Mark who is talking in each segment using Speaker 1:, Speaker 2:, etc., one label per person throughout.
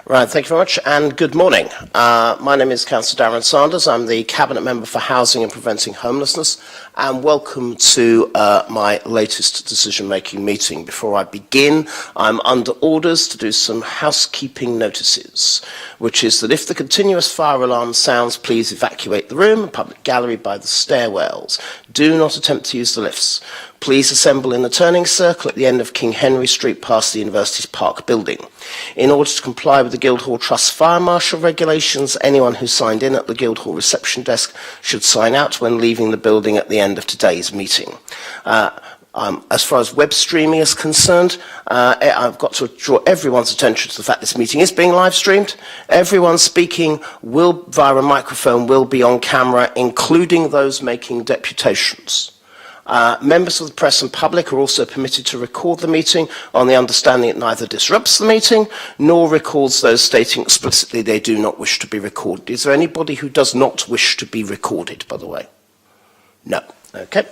Speaker 1: Right, thank you very much, and good morning. My name is Councillor Darren Sanders. I'm the Cabinet Member for Housing and Preventing Homelessness, and welcome to my latest decision-making meeting. Before I begin, I'm under orders to do some housekeeping notices, which is that if the continuous fire alarm sounds, please evacuate the room and public gallery by the stairwells. Do not attempt to use the lifts. Please assemble in the turning circle at the end of King Henry Street past the University Park building. In order to comply with the Guildhall Trust Fire Marshal regulations, anyone who signed in at the Guildhall reception desk should sign out when leaving the building at the end of today's meeting. As far as web streaming is concerned, I've got to draw everyone's attention to the fact this meeting is being live streamed. Everyone speaking via a microphone will be on camera, including those making deputations. Members of the press and public are also permitted to record the meeting on the understanding it neither disrupts the meeting nor records those stating explicitly they do not wish to be recorded. Is there anybody who does not wish to be recorded, by the way? No. Okay.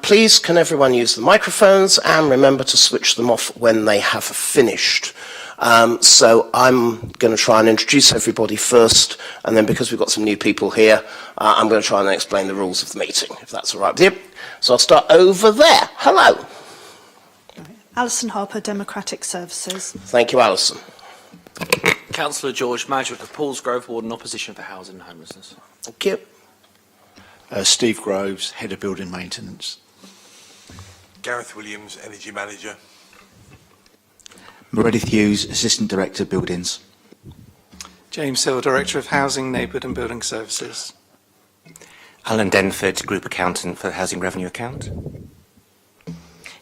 Speaker 1: Please, can everyone use the microphones and remember to switch them off when they have finished. So I'm going to try and introduce everybody first, and then because we've got some new people here, I'm going to try and explain the rules of the meeting, if that's all right with you. So I'll start over there. Hello.
Speaker 2: Alison Harper, Democratic Services.
Speaker 1: Thank you, Alison.
Speaker 3: Councillor George, Manager of Paulsgrove Ward in Opposition for Housing and Homelessness.
Speaker 1: Thank you.
Speaker 4: Steve Groves, Head of Building Maintenance.
Speaker 5: Gareth Williams, Energy Manager.
Speaker 6: Meredith Hughes, Assistant Director, Buildings.
Speaker 7: James Hill, Director of Housing, Neighbourhood and Building Services.
Speaker 8: Alan Denford, Group Accountant for the Housing Revenue Account.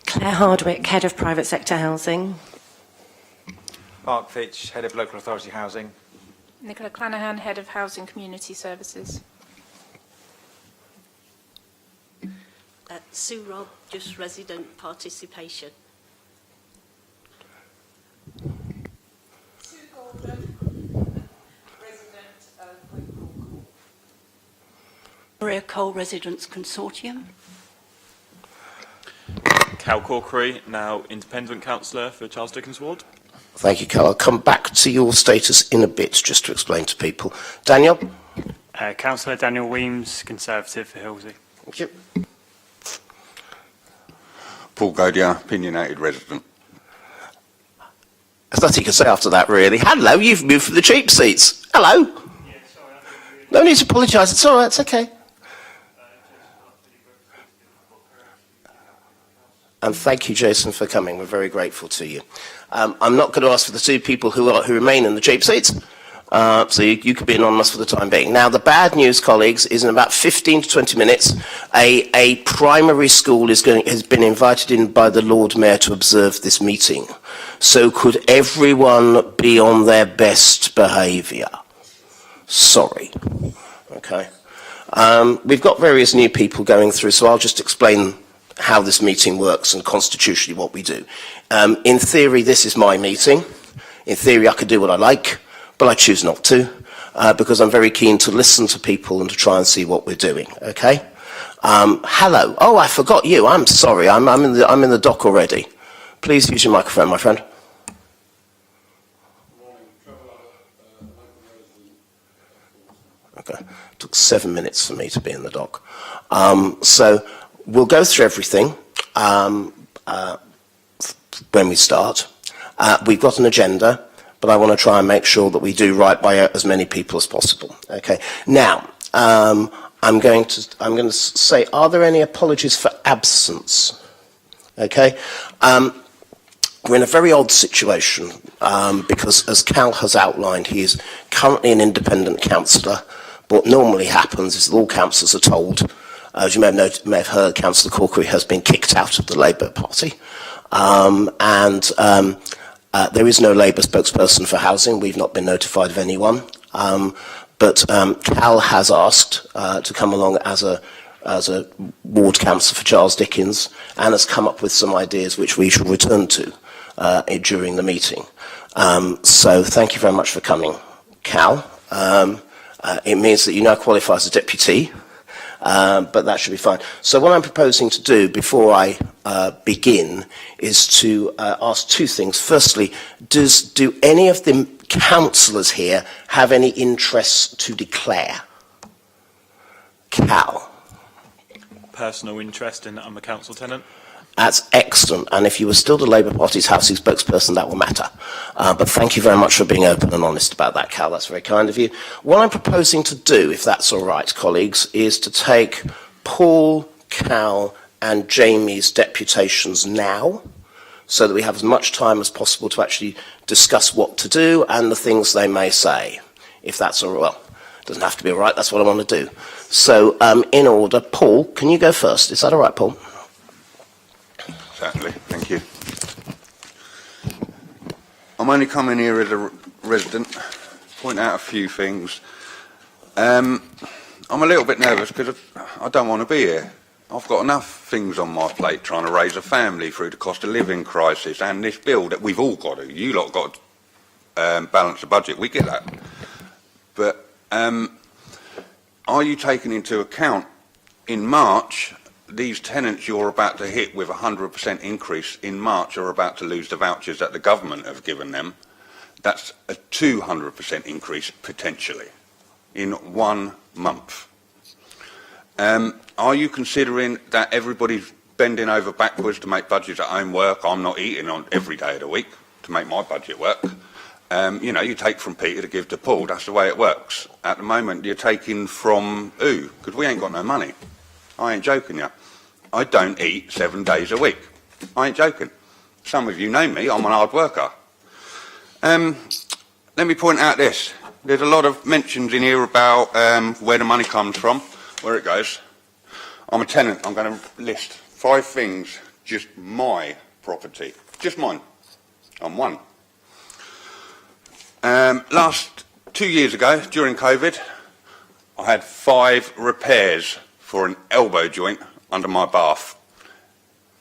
Speaker 9: Claire Hardwick, Head of Private Sector Housing.
Speaker 10: Mark Fitch, Head of Local Authority Housing.
Speaker 11: Nicola Clanahan, Head of Housing Community Services.
Speaker 12: Sue Robb, just resident participation.
Speaker 13: Sue Golden, resident of Greenpool.
Speaker 12: Maria Cole, Residents Consortium.
Speaker 14: Cal Corkery, now Independent Councillor for Charles Dickens Ward.
Speaker 1: Thank you, Cal. I'll come back to your status in a bit, just to explain to people. Daniel?
Speaker 15: Councillor Daniel Weems, Conservative for Hilsey.
Speaker 1: Thank you.
Speaker 16: Paul Godier, Opinionated Resident.
Speaker 1: There's nothing you can say after that, really. Hello, you've moved from the cheap seats. Hello.
Speaker 15: Yeah, sorry,
Speaker 1: no need to apologise. It's all right. It's okay. And thank you, Jason, for coming. We're very grateful to you. I'm not going to ask for the two people who remain in the cheap seats. So you could be anonymous for the time being. Now, the bad news, colleagues, is in about 15 to 20 minutes, a primary school has been invited in by the Lord Mayor to observe this meeting. So could everyone be on their best behaviour? Sorry. Okay. We've got various new people going through, so I'll just explain how this meeting works and constitutionally what we do. In theory, this is my meeting. In theory, I could do what I like, but I choose not to, because I'm very keen to listen to people and to try and see what we're doing, okay? Hello. Oh, I forgot you. I'm sorry. I'm in the dock already. Please use your microphone, my friend. Okay. It took 7 minutes for me to be in the dock. So we'll go through everything when we start. We've got an agenda, but I want to try and make sure that we do right by as many people as possible. Okay. Now, I'm going to say, are there any apologies for absence? Okay. We're in a very odd situation because, as Cal has outlined, he is currently an independent councillor. What normally happens is that all councillors are told, as you may have heard, Councillor Corkery has been kicked out of the Labour Party, there is no Labour spokesperson for housing. We've not been notified of anyone, but Cal has asked to come along as a ward councillor for Charles Dickens, and has come up with some ideas which we shall return to during the meeting. So thank you very much for coming, Cal. It means that you now qualify as a deputy, but that should be fine. So what I'm proposing to do before I begin is to ask two things. Firstly, do any of the councillors here have any interests to declare? Cal?
Speaker 14: Personal interest in that I'm a council tenant.
Speaker 1: That's excellent, and if you were still the Labour Party's housing spokesperson, that will matter. But thank you very much for being open and honest about that, Cal. That's very kind of you. What I'm proposing to do, if that's all right, colleagues, is to take Paul, Cal, and Jamie's deputations now, so that we have as much time as possible to actually discuss what to do and the things they may say. If that's all right. Well, it doesn't have to be all right, that's what I want to do. So, in order, Paul, can you go first? Is that all right, Paul?
Speaker 16: Certainly, thank you. I'm only coming here as a resident, point out a few things. I'm a little bit nervous because I don't want to be here. I've got enough things on my plate trying to raise a family through the cost of living crisis and this bill that we've all got to. You lot got to balance the budget, we get that. But are you taking into account in March these tenants you're about to hit with a 100% increase in March are about to lose the vouchers that the government have given them? That's a 200% increase potentially in 1 month. Are you considering that everybody's bending over backwards to make budgets at home work? I'm not eating on every day of the week to make my budget work. You know, you take from Peter to give to Paul. That's the way it works. At the moment, you're taking from who? Because we ain't got no money. I ain't joking you. I don't eat 7 days a week. I ain't joking. Some of you know me. I'm an hard worker. Let me point out this. There's a lot of mentions in here about where the money comes from, where it goes. I'm a tenant. I'm going to list 5 things, just my property. Just mine. I'm one. Last 2 years ago, during COVID, I had 5 repairs for an elbow joint under my bath.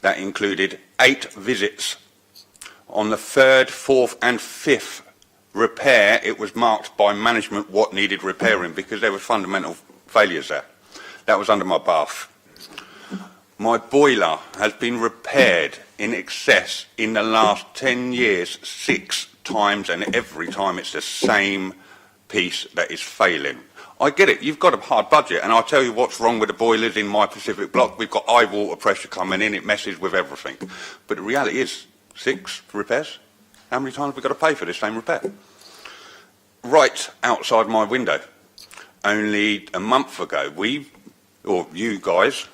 Speaker 16: That included 8 visits. On the 3rd, 4th and 5th repair, it was marked by management what needed repairing because there were fundamental failures there. That was under my bath. My boiler has been repaired in excess in the last 10 years 6 times, and every time it's the same piece that is failing. I get it, you've got a hard budget, and I'll tell you what's wrong with the boilers in my Pacific block. We've got high water pressure coming in, it messes with everything. But the reality is, 6 repairs? How many times have we got to pay for this same repair? Right outside my window, only a month ago, you guys,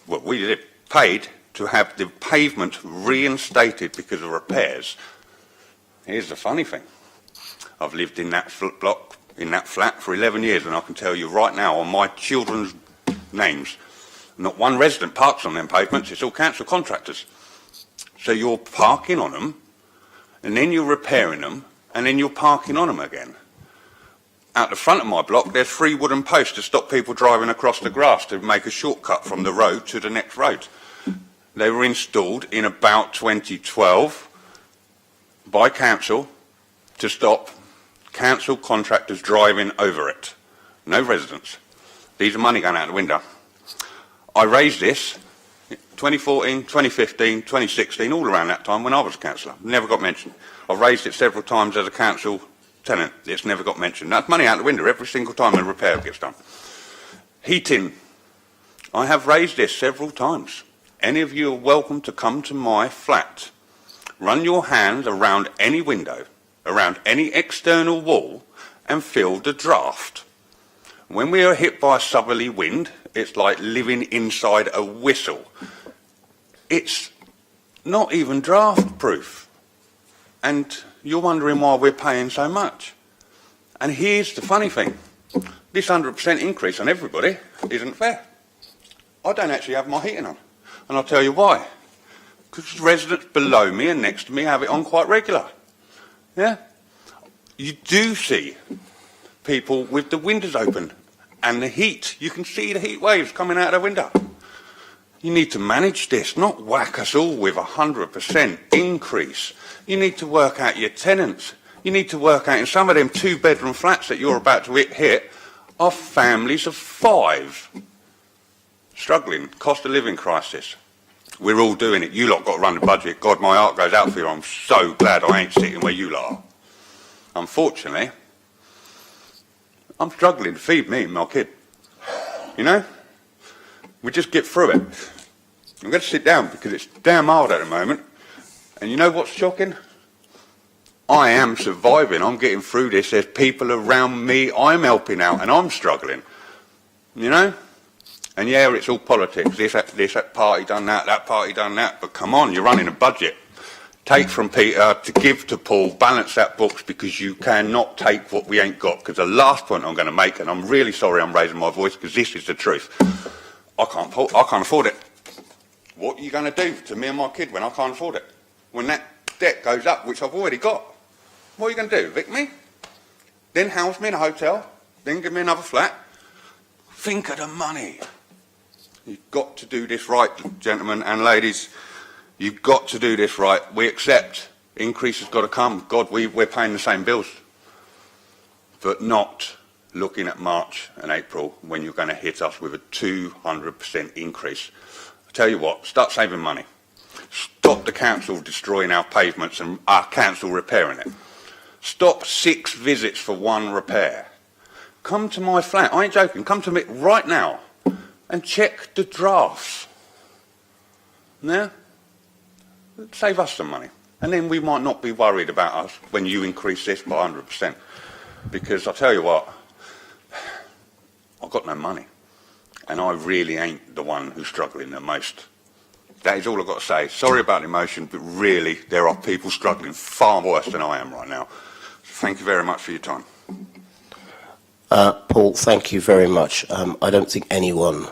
Speaker 16: we did, paid to have the pavement reinstated because of repairs. Here's the funny thing. I've lived in that block, in that flat for 11 years, and I can tell you right now on my children's names, not one resident parks on them pavements, it's all council contractors. So you're parking on them, and then you're repairing them, and then you're parking on them again. Out the front of my block, there's 3 wooden posts to stop people driving across the grass to make a shortcut from the road to the next road. They were installed in about 2012 by council to stop council contractors driving over it. No residents. These are money going out the window. I raised this 2014, 2015, 2016, all around that time when I was a councillor. Never got mentioned. I've raised it several times as a council tenant. It's never got mentioned. That's money out the window every single time a repair gets done. Heating. I have raised this several times. Any of you are welcome to come to my flat. Run your hands around any window, around any external wall, and feel the draft. When we are hit by a southerly wind, it's like living inside a whistle. It's not even draft proof. And you're wondering why we're paying so much. And here's the funny thing. This 100% increase on everybody isn't fair. I don't actually have my heating on. And I'll tell you why. Because residents below me and next to me have it on quite regular. Yeah? You do see people with the windows open and the heat. You can see the heat waves coming out of the window. You need to manage this, not whack us all with a 100% increase. You need to work out your tenants. You need to work out in some of them 2-bedroom flats that you're about to hit are families of 5. struggling, cost of living crisis. We're all doing it. You lot got to run the budget. God, my heart goes out for you. I'm so glad I ain't sitting where you lot are. Unfortunately, I'm struggling to feed me and my kid. You know? We just get through it. I'm going to sit down because it's damn hard at the moment. And you know what's shocking? I am surviving. I'm getting through this. There's people around me. I'm helping out and I'm struggling. You know? And yeah, it's all politics. That party done that party done that. But come on, you're running a budget. Take from Peter to give to Paul, balance that books, because you cannot take what we ain't got. Because the last point I'm going to make, and I'm really sorry I'm raising my voice because this is the truth, I can't afford it. What are you going to do to me and my kid when I can't afford it? When that debt goes up, which I've already got, what are you going to do? Evict me? Then house me in a hotel? Then give me another flat? Think of the money. You've got to do this right, gentlemen and ladies. You've got to do this right. We accept increase has got to come. God, we're paying the same bills. But not looking at March and April when you're going to hit us with a 200% increase. I tell you what, start saving money. Stop the council destroying our pavements and our council repairing it. Stop 6 visits for 1 repair. Come to my flat. I ain't joking. Come to me right now and check the drafts. Yeah? Save us some money. And then we might not be worried about us when you increase this by 100%. Because I tell you what, I've got no money. And I really ain't the one who's struggling the most. That is all I've got to say. Sorry about the emotion, but really, there are people struggling far worse than I am right now. So thank you very much for your time.
Speaker 1: Paul, thank you very much. I don't think anyone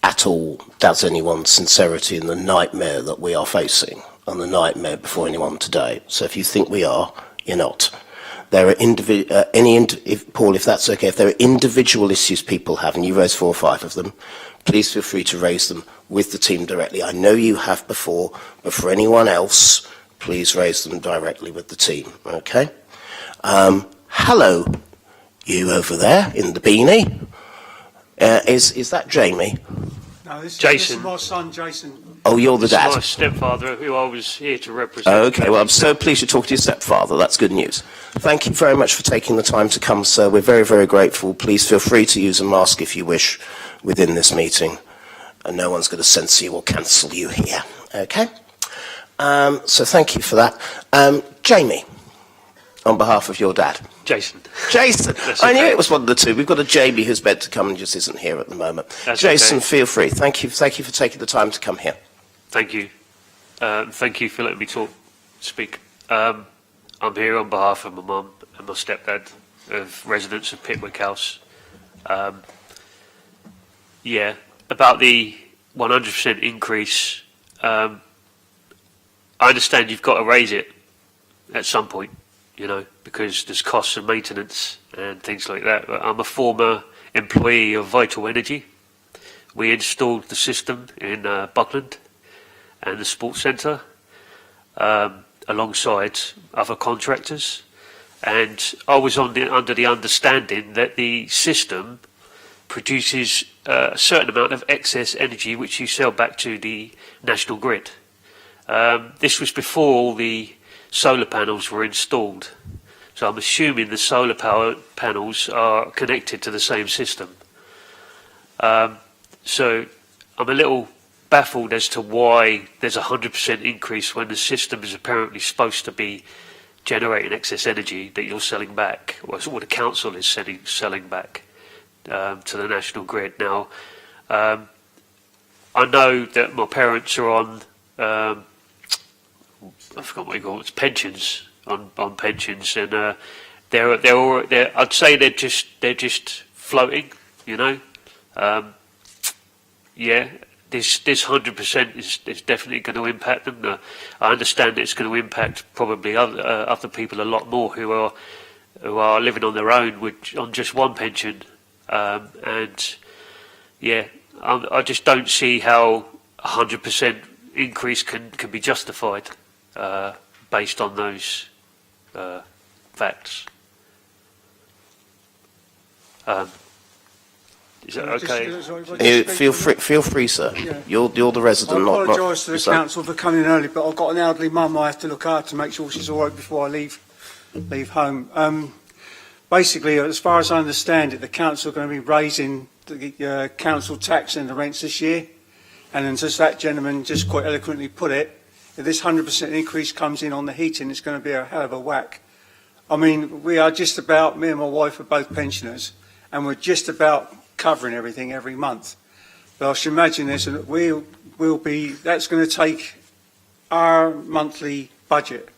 Speaker 1: at all doubts anyone's sincerity in the nightmare that we are facing, and the nightmare before anyone today. So if you think we are, you're not. There are Paul, if that's okay, if there are individual issues people have, and you raised 4 or 5 of them, please feel free to raise them with the team directly. I know you have before, but for anyone else, please raise them directly with the team, okay? Hello, you over there in the beanie. Is that Jamie?
Speaker 17: No, this
Speaker 7: Jason.
Speaker 17: is my son, Jason.
Speaker 1: Oh, you're the dad.
Speaker 7: My stepfather, who I was here to represent.
Speaker 1: Okay, well, I'm so pleased you talked to your stepfather. That's good news. Thank you very much for taking the time to come, sir. We're very, very grateful. Please feel free to use a mask if you wish within this meeting. And no one's going to censor you or cancel you here. Okay? So thank you for that. Jamie, on behalf of your dad.
Speaker 7: Jason.
Speaker 1: Jason. I knew it was one of the two. We've got a Jamie who's meant to come and just isn't here at the moment.
Speaker 7: That's
Speaker 1: Jason,
Speaker 7: okay.
Speaker 1: feel free. Thank you for taking the time to come here.
Speaker 7: Thank you. Thank you for letting me speak. I'm here on behalf of my mum and my stepdad, of residents of Pitwick House. Yeah, about the 100% increase, I understand you've got to raise it at some point, you know, because there's costs of maintenance and things like that. But I'm a former employee of Vital Energy. We installed the system in Buckland and the sports centre alongside other contractors, and I was under the understanding that the system produces a certain amount of excess energy which you sell back to the national grid. This was before all the solar panels were installed, so I'm assuming the solar power panels are connected to the same system. So I'm a little baffled as to why there's a 100% increase when the system is apparently supposed to be generating excess energy that you're selling back, or the council is selling back to the national grid. Now, I know that my parents are on, I forgot what you call it, it's pensions, on pensions, and I'd say they're just floating, you know. Yeah, this 100% is definitely going to impact them. I understand it's going to impact probably other people a lot more who are living on their own on just one pension, and yeah, I just don't see how 100% increase can be justified based on those facts. Is that okay?
Speaker 1: Feel free, sir.
Speaker 17: Yeah.
Speaker 1: You're the resident,
Speaker 17: I
Speaker 1: not
Speaker 17: apologise to the
Speaker 1: yourself.
Speaker 17: council for coming in early, but I've got an elderly mum I have to look after to make sure she's all right before I leave home. Basically, as far as I understand it, the council are going to be raising the council tax and the rents this year. And then, as that gentleman just quite eloquently put it, if this 100% increase comes in on the heating, it's going to be a hell of a whack. I mean, we are just about, me and my wife are both pensioners, and we're just about covering everything every month. But I should imagine that's going to take our monthly budget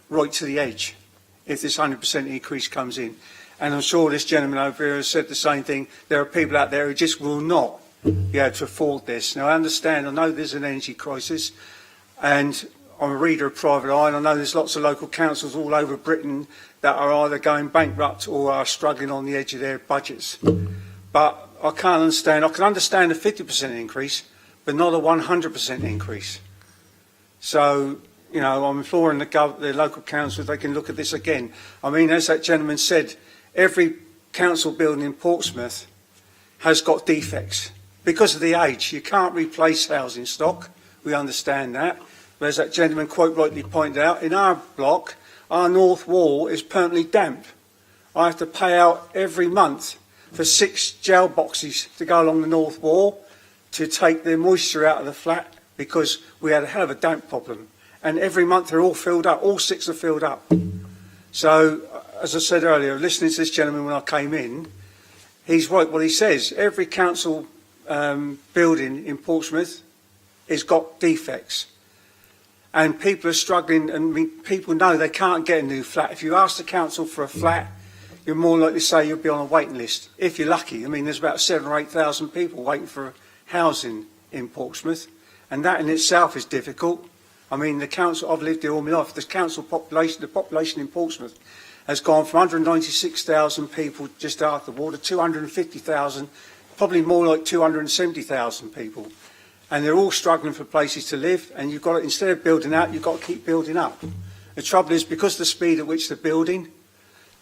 Speaker 17: right to the edge if this 100% increase comes in. And I'm sure this gentleman over here has said the same thing. There are people out there who just will not be able to afford this. Now, I know there's an energy crisis, and I'm a reader of Private Eye, and I know there's lots of local councils all over Britain that are either going bankrupt or are struggling on the edge of their budgets. But I can understand a 50% increase, but not a 100% increase. So, you know, I'm imploring the local council if they can look at this again. I mean, as that gentleman said, every council building in Portsmouth has got defects. Because of the age, you can't replace housing stock. We understand that. But as that gentleman quite rightly pointed out, in our block, our north wall is permanently damp. I have to pay out every month for 6 gel boxes to go along the north wall to take the moisture out of the flat because we had a hell of a damp problem. And every month they're all filled up, all 6 are filled up. So, as I said earlier, listening to this gentleman when I came in, he's right what he says. Every council building in Portsmouth has got defects. And people are struggling, and people know they can't get a new flat. If you ask the council for a flat, you're more likely to say you'll be on a waiting list. If you're lucky. I mean, there's about 7,000 or 8,000 people waiting for housing in Portsmouth, and that in itself is difficult. I mean, the council, I've lived here all my life, the population in Portsmouth has gone from 196,000 people just after the war to 250,000, probably more like 270,000 people. And they're all struggling for places to live, and you've got to, instead of building out, you've got to keep building up. The trouble is, because of the speed at which they're building,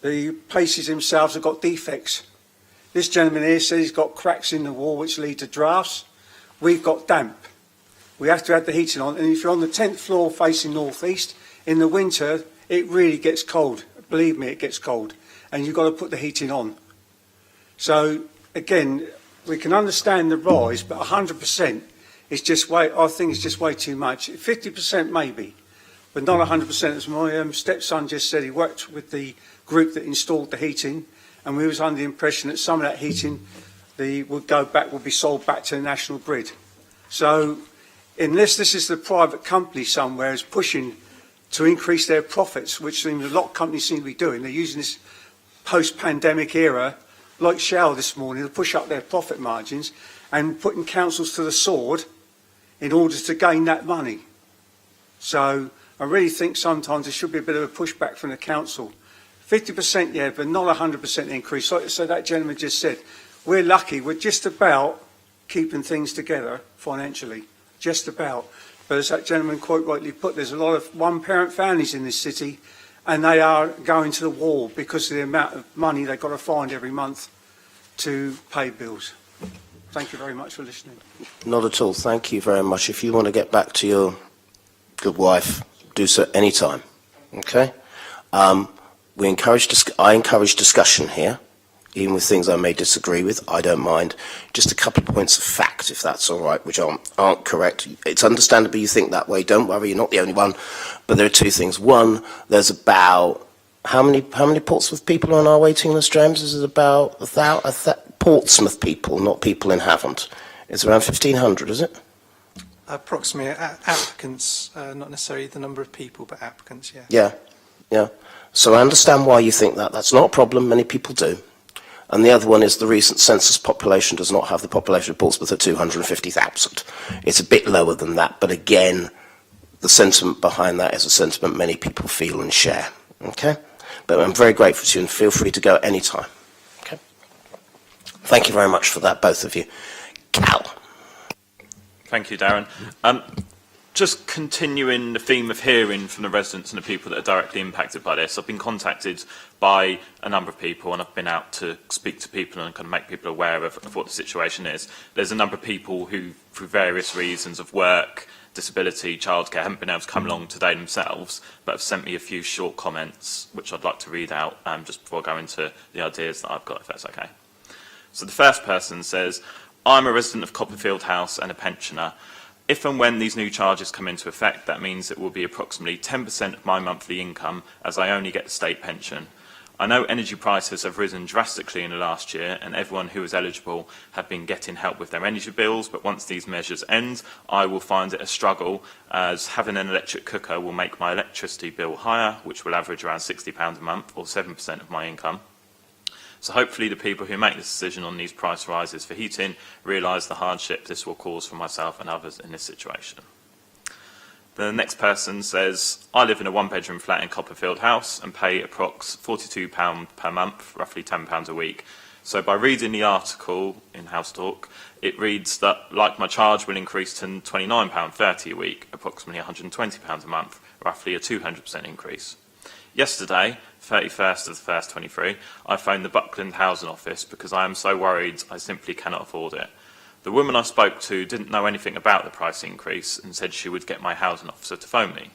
Speaker 17: the places themselves have got defects. This gentleman here says he's got cracks in the wall which lead to drafts. We've got damp. We have to have the heating on, and if you're on the 10th floor facing northeast, in the winter, it really gets cold. Believe me, it gets cold, and you've got to put the heating on. So, again, we can understand the rise, but 100% is just way, I think it's just way too much. 50% maybe, but not 100%. As my stepson just said, he worked with the group that installed the heating, and we was under the impression that some of that heating would be sold back to the national grid. So, unless this is the private company somewhere is pushing to increase their profits, which a lot of companies seem to be doing, they're using this post-pandemic era, like Shell this morning, to push up their profit margins and putting councils to the sword in order to gain that money. So I really think sometimes there should be a bit of a pushback from the council. 50%, yeah, but not 100% increase. So that gentleman just said, we're lucky, we're just about keeping things together financially, just about. But as that gentleman quite rightly put, there's a lot of one-parent families in this city, and they are going to the wall because of the amount of money they've got to find every month to pay bills. Thank you very much for listening.
Speaker 1: Not at all. Thank you very much. If you want to get back to your good wife, do so any time. Okay? I encourage discussion here, even with things I may disagree with. I don't mind. Just a couple of points of fact, if that's all right, which aren't correct. It's understandable you think that way. Don't worry, you're not the only one. But there are 2 things. One, there's about how many Portsmouth people are on our waiting list, James? Is it about 1,000? Portsmouth people, not people in Havant. It's around 1,500, is it?
Speaker 18: Approximately applicants, not necessarily the number of people, but applicants, yeah.
Speaker 1: Yeah, yeah. So I understand why you think that. That's not a problem. Many people do. And the other one is the recent census population does not have the population of Portsmouth at 250,000. It's a bit lower than that, but again, the sentiment behind that is a sentiment many people feel and share. Okay? But I'm very grateful to you, and feel free to go any time. Okay? Thank you very much for that, both of you. Cal.
Speaker 14: Thank you, Darren. Just continuing the theme of hearing from the residents and the people that are directly impacted by this, I've been contacted by a number of people, and I've been out to speak to people and kind of make people aware of what the situation is. There's a number of people who, for various reasons of work, disability, childcare, haven't been able to come along today themselves, but have sent me a few short comments, which I'd like to read out just before I go into the ideas that I've got, if that's okay. So the first person says, I'm a resident of Copperfield House and a pensioner. If and when these new charges come into effect, that means it will be approximately 10% of my monthly income, as I only get the state pension. I know energy prices have risen drastically in the last year, and everyone who is eligible have been getting help with their energy bills, but once these measures end, I will find it a struggle, as having an electric cooker will make my electricity bill higher, which will average around £60 a month, or 7% of my income. So hopefully the people who make this decision on these price rises for heating realise the hardship this will cause for myself and others in this situation. The next person says, I live in a one-bedroom flat in Copperfield House and pay approx £42 per month, roughly £10 a week. So by reading the article in House Talk, it reads that, like, my charge will increase to £29.30 a week, approximately £120 a month, roughly a 200% increase. Yesterday, 31st of the 1st 23, I phoned the Buckland Housing Office because I am so worried I simply cannot afford it. The woman I spoke to didn't know anything about the price increase and said she would get my housing officer to phone me.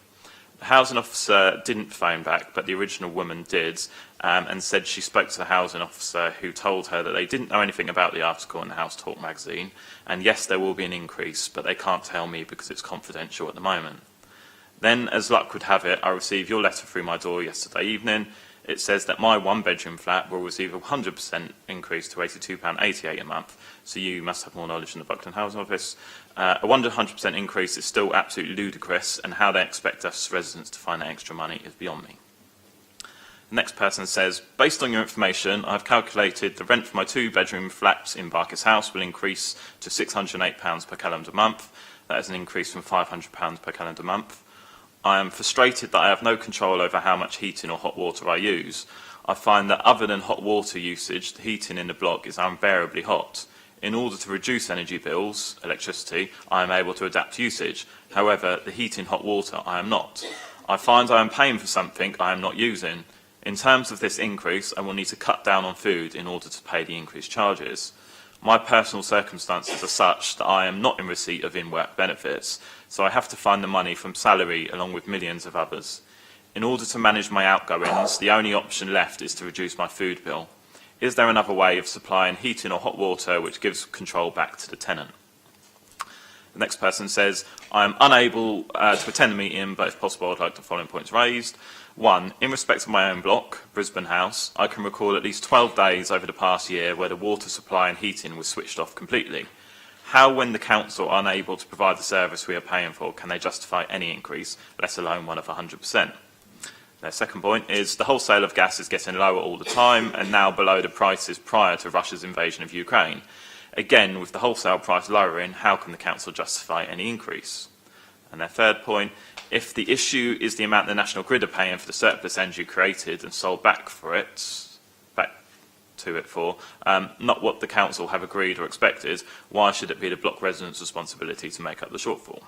Speaker 14: The housing officer didn't phone back, but the original woman did, and said she spoke to the housing officer, who told her that they didn't know anything about the article in the House Talk magazine, and yes, there will be an increase, but they can't tell me because it's confidential at the moment. Then, as luck would have it, I received your letter through my door yesterday evening. It says that my one-bedroom flat will receive a 100% increase to £82.88 a month, so you must have more knowledge than the Buckland Housing Office. A 100% increase is still absolutely ludicrous, and how they expect us residents to find that extra money is beyond me. The next person says, based on your information, I've calculated the rent for my two-bedroom flat in Barkis House will increase to £608 per calendar month. That is an increase from £500 per calendar month. I am frustrated that I have no control over how much heating or hot water I use. I find that other than hot water usage, the heating in the block is unbearably hot. In order to reduce energy bills, electricity, I am able to adapt usage. However, the heating hot water, I am not. I find I am paying for something I am not using. In terms of this increase, I will need to cut down on food in order to pay the increased charges. My personal circumstances are such that I am not in receipt of in-work benefits, so I have to find the money from salary along with millions of others. In order to manage my outgoings, the only option left is to reduce my food bill. Is there another way of supplying heating or hot water which gives control back to the tenant? The next person says, I am unable to attend the meeting, but if possible I'd like the following points raised. 1. In respect of my own block, Brisbane House, I can recall at least 12 days over the past year where the water supply and heating was switched off completely. How, when the council are unable to provide the service we are paying for, can they justify any increase, let alone one of 100%? Their second point is the wholesale of gas is getting lower all the time and now below the prices prior to Russia's invasion of Ukraine. Again, with the wholesale price lowering, how can the council justify any increase? And their third point, if the issue is the amount the National Grid are paying for the surplus energy created and sold back to it for, not what the council have agreed or expected, why should it be the block residents' responsibility to make up the shortfall?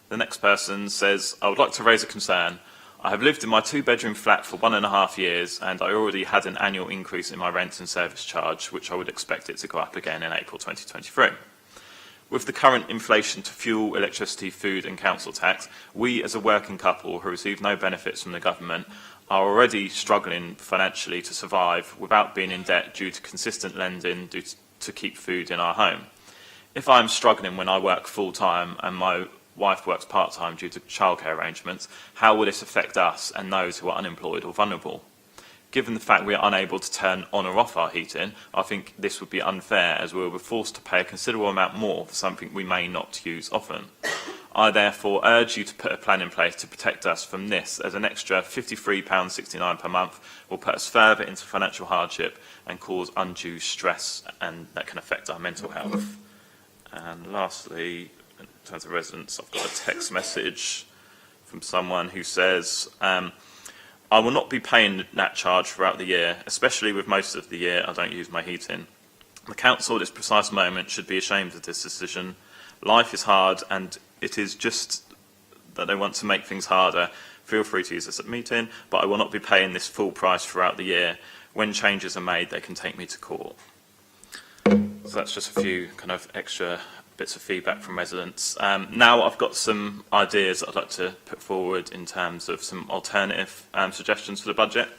Speaker 14: The next person says, I would like to raise a concern. I have lived in my two-bedroom flat for 1.5 years and I already had an annual increase in my rent and service charge, which I would expect it to go up again in April 2023. With the current inflation to fuel, electricity, food and council tax, we as a working couple who receive no benefits from the government are already struggling financially to survive without being in debt due to consistent lending to keep food in our home. If I am struggling when I work full-time and my wife works part-time due to childcare arrangements, how will this affect us and those who are unemployed or vulnerable? Given the fact we are unable to turn on or off our heating, I think this would be unfair as we will be forced to pay a considerable amount more for something we may not use often. I therefore urge you to put a plan in place to protect us from this, as an extra £53.69 per month will put us further into financial hardship and cause undue stress, and that can affect our mental health. And lastly, in terms of residents, I've got a text message from someone who says, I will not be paying that charge throughout the year, especially with most of the year I don't use my heating. The council at this precise moment should be ashamed of this decision. Life is hard and it is just that they want to make things harder, feel free to use this at meeting, but I will not be paying this full price throughout the year. When changes are made, they can take me to court. So that's just a few kind of extra bits of feedback from residents. Now I've got some ideas that I'd like to put forward in terms of some alternative suggestions for the budget.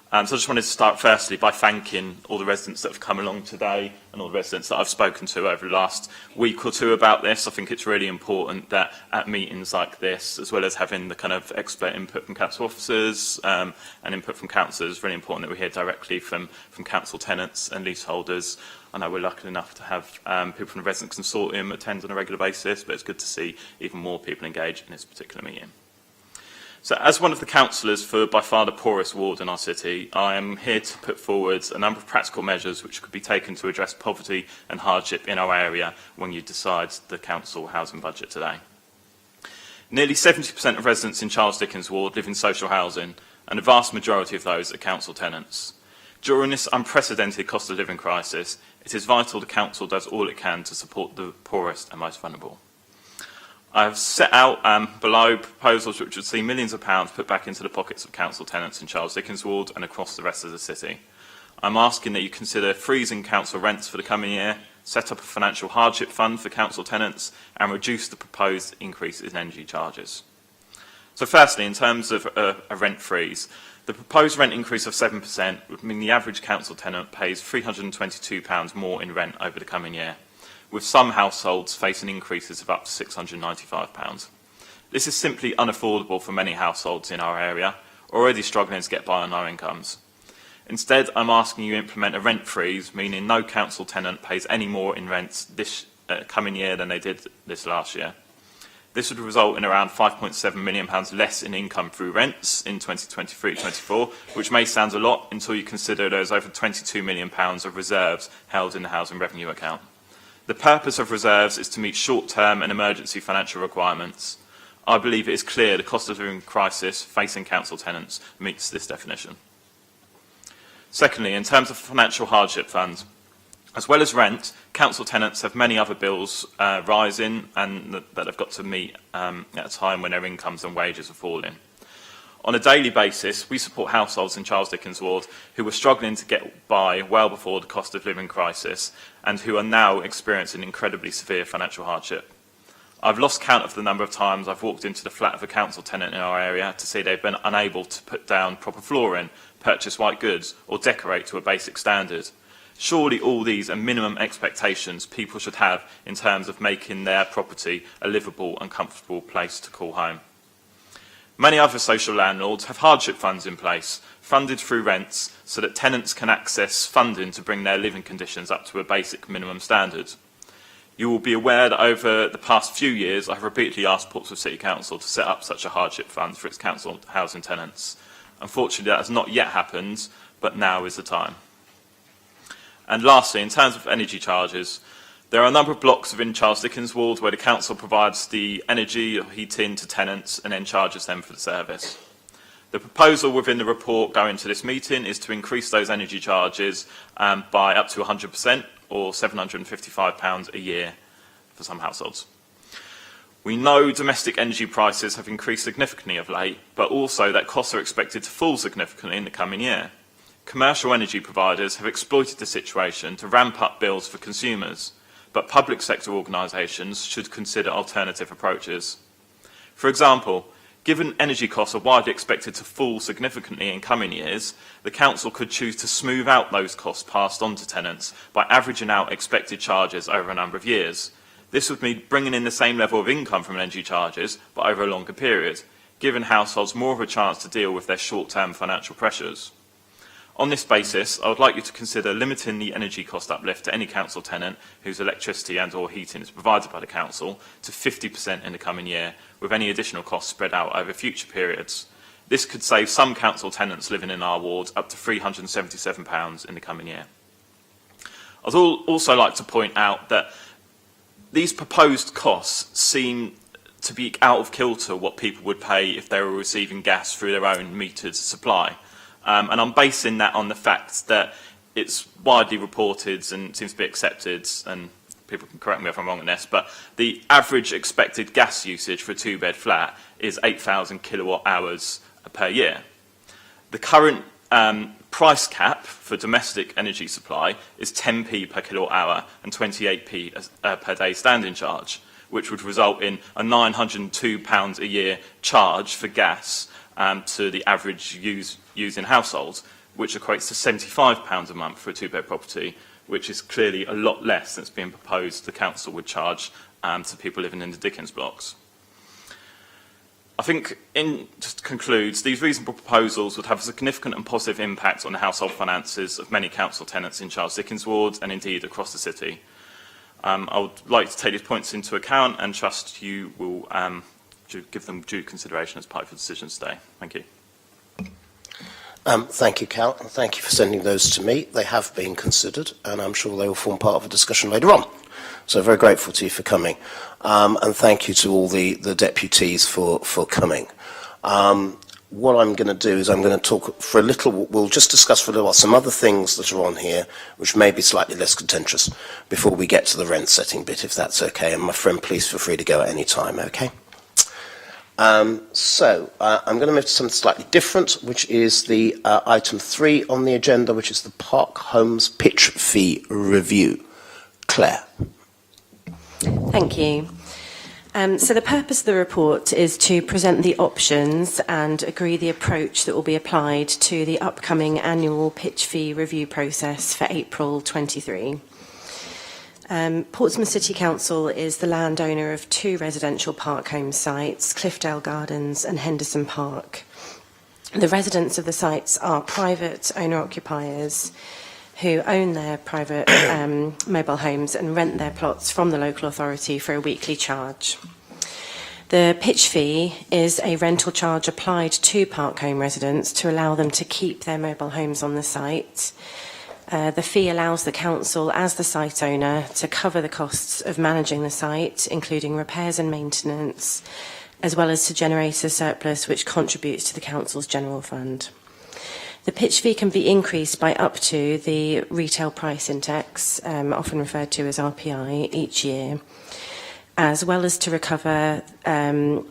Speaker 14: So I just wanted to start firstly by thanking all the residents that have come along today and all the residents that I've spoken to over the last week or two about this. I think it's really important that at meetings like this, as well as having the kind of expert input from council officers and input from councillors, really important that we hear directly from council tenants and leaseholders. I know we're lucky enough to have people from the Resident Consortium attend on a regular basis, but it's good to see even more people engage in this particular meeting. So as one of the councillors for by far the poorest ward in our city, I am here to put forward a number of practical measures which could be taken to address poverty and hardship in our area when you decide the council housing budget today. Nearly 70% of residents in Charles Dickens ward live in social housing, and the vast majority of those are council tenants. During this unprecedented cost of living crisis, it is vital the council does all it can to support the poorest and most vulnerable. I have set out below proposals which would see millions of pounds put back into the pockets of council tenants in Charles Dickens ward and across the rest of the city. I'm asking that you consider freezing council rents for the coming year, set up a financial hardship fund for council tenants, and reduce the proposed increase in energy charges. So firstly, in terms of a rent freeze, the proposed rent increase of 7% would mean the average council tenant pays £322 more in rent over the coming year, with some households facing increases of up to £695. This is simply unaffordable for many households in our area, already struggling to get by on low incomes. Instead, I'm asking you to implement a rent freeze, meaning no council tenant pays any more in rents this coming year than they did this last year. This would result in around £5.7 million less in income through rents in 2023-24, which may sound a lot until you consider there's over £22 million of reserves held in the housing revenue account. The purpose of reserves is to meet short-term and emergency financial requirements. I believe it is clear the cost of living crisis facing council tenants meets this definition. Secondly, in terms of financial hardship fund, as well as rent, council tenants have many other bills rising and that they've got to meet at a time when their incomes and wages are falling. On a daily basis, we support households in Charles Dickens ward who were struggling to get by well before the cost of living crisis and who are now experiencing incredibly severe financial hardship. I've lost count of the number of times I've walked into the flat of a council tenant in our area to see they've been unable to put down proper flooring, purchase white goods or decorate to a basic standard. Surely all these are minimum expectations people should have in terms of making their property a livable and comfortable place to call home. Many other social landlords have hardship funds in place, funded through rents, so that tenants can access funding to bring their living conditions up to a basic minimum standard. You will be aware that over the past few years, I have repeatedly asked Portsmouth City Council to set up such a hardship fund for its council housing tenants. Unfortunately, that has not yet happened, but now is the time. And lastly, in terms of energy charges, there are a number of blocks within Charles Dickens ward where the council provides the energy or heating to tenants and then charges them for the service. The proposal within the report going to this meeting is to increase those energy charges by up to 100% or £755 a year for some households. We know domestic energy prices have increased significantly of late, but also that costs are expected to fall significantly in the coming year. Commercial energy providers have exploited the situation to ramp up bills for consumers, but public sector organisations should consider alternative approaches. For example, given energy costs are widely expected to fall significantly in coming years, the council could choose to smooth out those costs passed on to tenants by averaging out expected charges over a number of years. This would mean bringing in the same level of income from energy charges, but over a longer period, giving households more of a chance to deal with their short-term financial pressures. On this basis, I would like you to consider limiting the energy cost uplift to any council tenant whose electricity and or heating is provided by the council to 50% in the coming year, with any additional costs spread out over future periods. This could save some council tenants living in our ward up to £377 in the coming year. I'd also like to point out that these proposed costs seem to be out of kilter what people would pay if they were receiving gas through their own metered supply. And I'm basing that on the fact that it's widely reported and seems to be accepted, and people can correct me if I'm wrong on this, but the average expected gas usage for a two-bed flat is 8,000 kilowatt hours per year. The current price cap for domestic energy supply is 10p per kilowatt hour and 28p per day standing charge, which would result in a £902 a year charge for gas to the average used in households, which equates to £75 a month for a two-bed property, which is clearly a lot less than is being proposed the council would charge to people living in the Dickens blocks. I think, just to conclude, these reasonable proposals would have a significant and positive impact on the household finances of many council tenants in Charles Dickens wards and indeed across the city. I would like to take these points into account and trust you will give them due consideration as part of your decision today. Thank you.
Speaker 1: Thank you, Cal, and thank you for sending those to me. They have been considered, and I'm sure they will form part of a discussion later on. So very grateful to you for coming, and thank you to all the deputies for coming. What I'm going to do is I'm going to talk for a little, we'll just discuss for a little while some other things that are on here, which may be slightly less contentious, before we get to the rent setting bit, if that's okay. And my friend, please feel free to go at any time, okay? I'm going to move to something slightly different, which is the item 3 on the agenda, which is the Park Homes pitch fee review. Claire.
Speaker 9: Thank you. So the purpose of the report is to present the options and agree the approach that will be applied to the upcoming annual pitch fee review process for April 23. Portsmouth City Council is the landowner of 2 residential park home sites, Cliffdale Gardens and Henderson Park. The residents of the sites are private owner-occupiers who own their private mobile homes and rent their plots from the local authority for a weekly charge. The pitch fee is a rental charge applied to park home residents to allow them to keep their mobile homes on the site. The fee allows the council, as the site owner, to cover the costs of managing the site, including repairs and maintenance, as well as to generate a surplus which contributes to the council's general fund. The pitch fee can be increased by up to the retail price index, often referred to as RPI, each year, as well as to recover the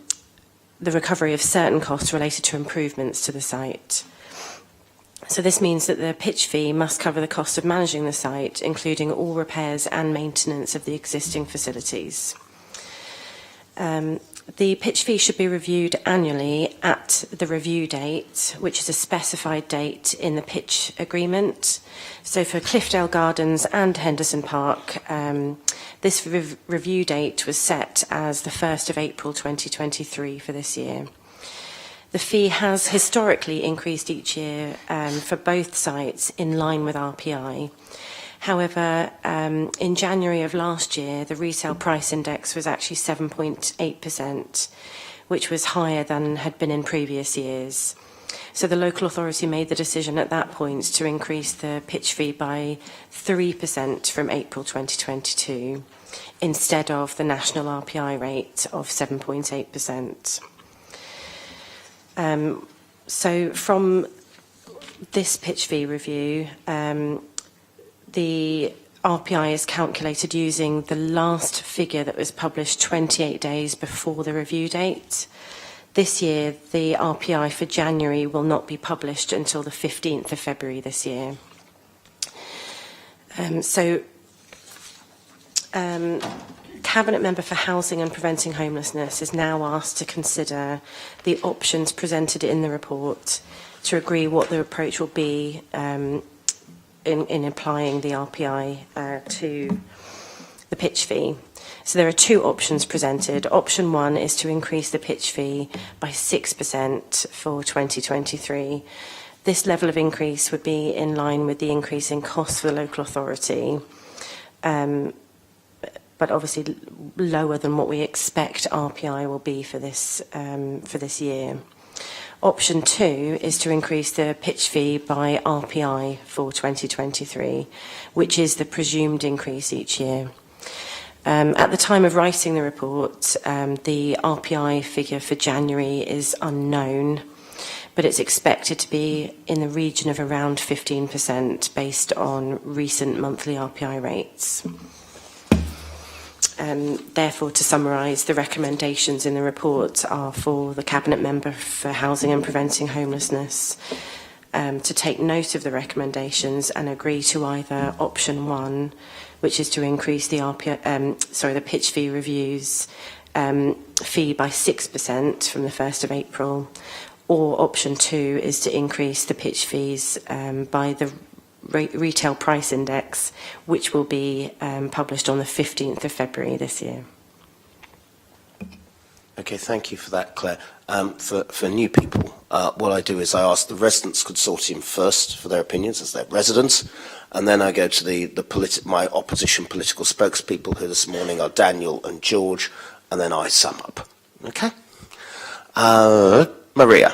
Speaker 9: recovery of certain costs related to improvements to the site. So this means that the pitch fee must cover the cost of managing the site, including all repairs and maintenance of the existing facilities. The pitch fee should be reviewed annually at the review date, which is a specified date in the pitch agreement. So for Cliffdale Gardens and Henderson Park, this review date was set as the 1st of April 2023 for this year. The fee has historically increased each year for both sites in line with RPI. However, in January of last year, the retail price index was actually 7.8%, which was higher than had been in previous years. So the local authority made the decision at that point to increase the pitch fee by 3% from April 2022, instead of the national RPI rate of 7.8%. So from this pitch fee review, the RPI is calculated using the last figure that was published 28 days before the review date. This year, the RPI for January will not be published until the 15th of February this year. Cabinet Member for Housing and Preventing Homelessness is now asked to consider the options presented in the report to agree what the approach will be in applying the RPI to the pitch fee. So there are 2 options presented. Option 1 is to increase the pitch fee by 6% for 2023. This level of increase would be in line with the increase in costs for the local authority, but obviously lower than what we expect RPI will be for this year. Option 2 is to increase the pitch fee by RPI for 2023, which is the presumed increase each year. At the time of writing the report, the RPI figure for January is unknown, but it's expected to be in the region of around 15% based on recent monthly RPI rates. Therefore, to summarise, the recommendations in the report are for the Cabinet Member for Housing and Preventing Homelessness to take note of the recommendations and agree to either option 1, which is to increase the the pitch fee reviews fee by 6% from the 1st of April, or option 2 is to increase the pitch fees by the retail price index, which will be published on the 15th of February this year.
Speaker 1: Okay, thank you for that, Claire. For new people, what I do is I ask the Residents' Consortium first for their opinions as their residents, and then I go to my opposition political spokespeople, who this morning are Daniel and George, and then I sum up. Okay? Maria.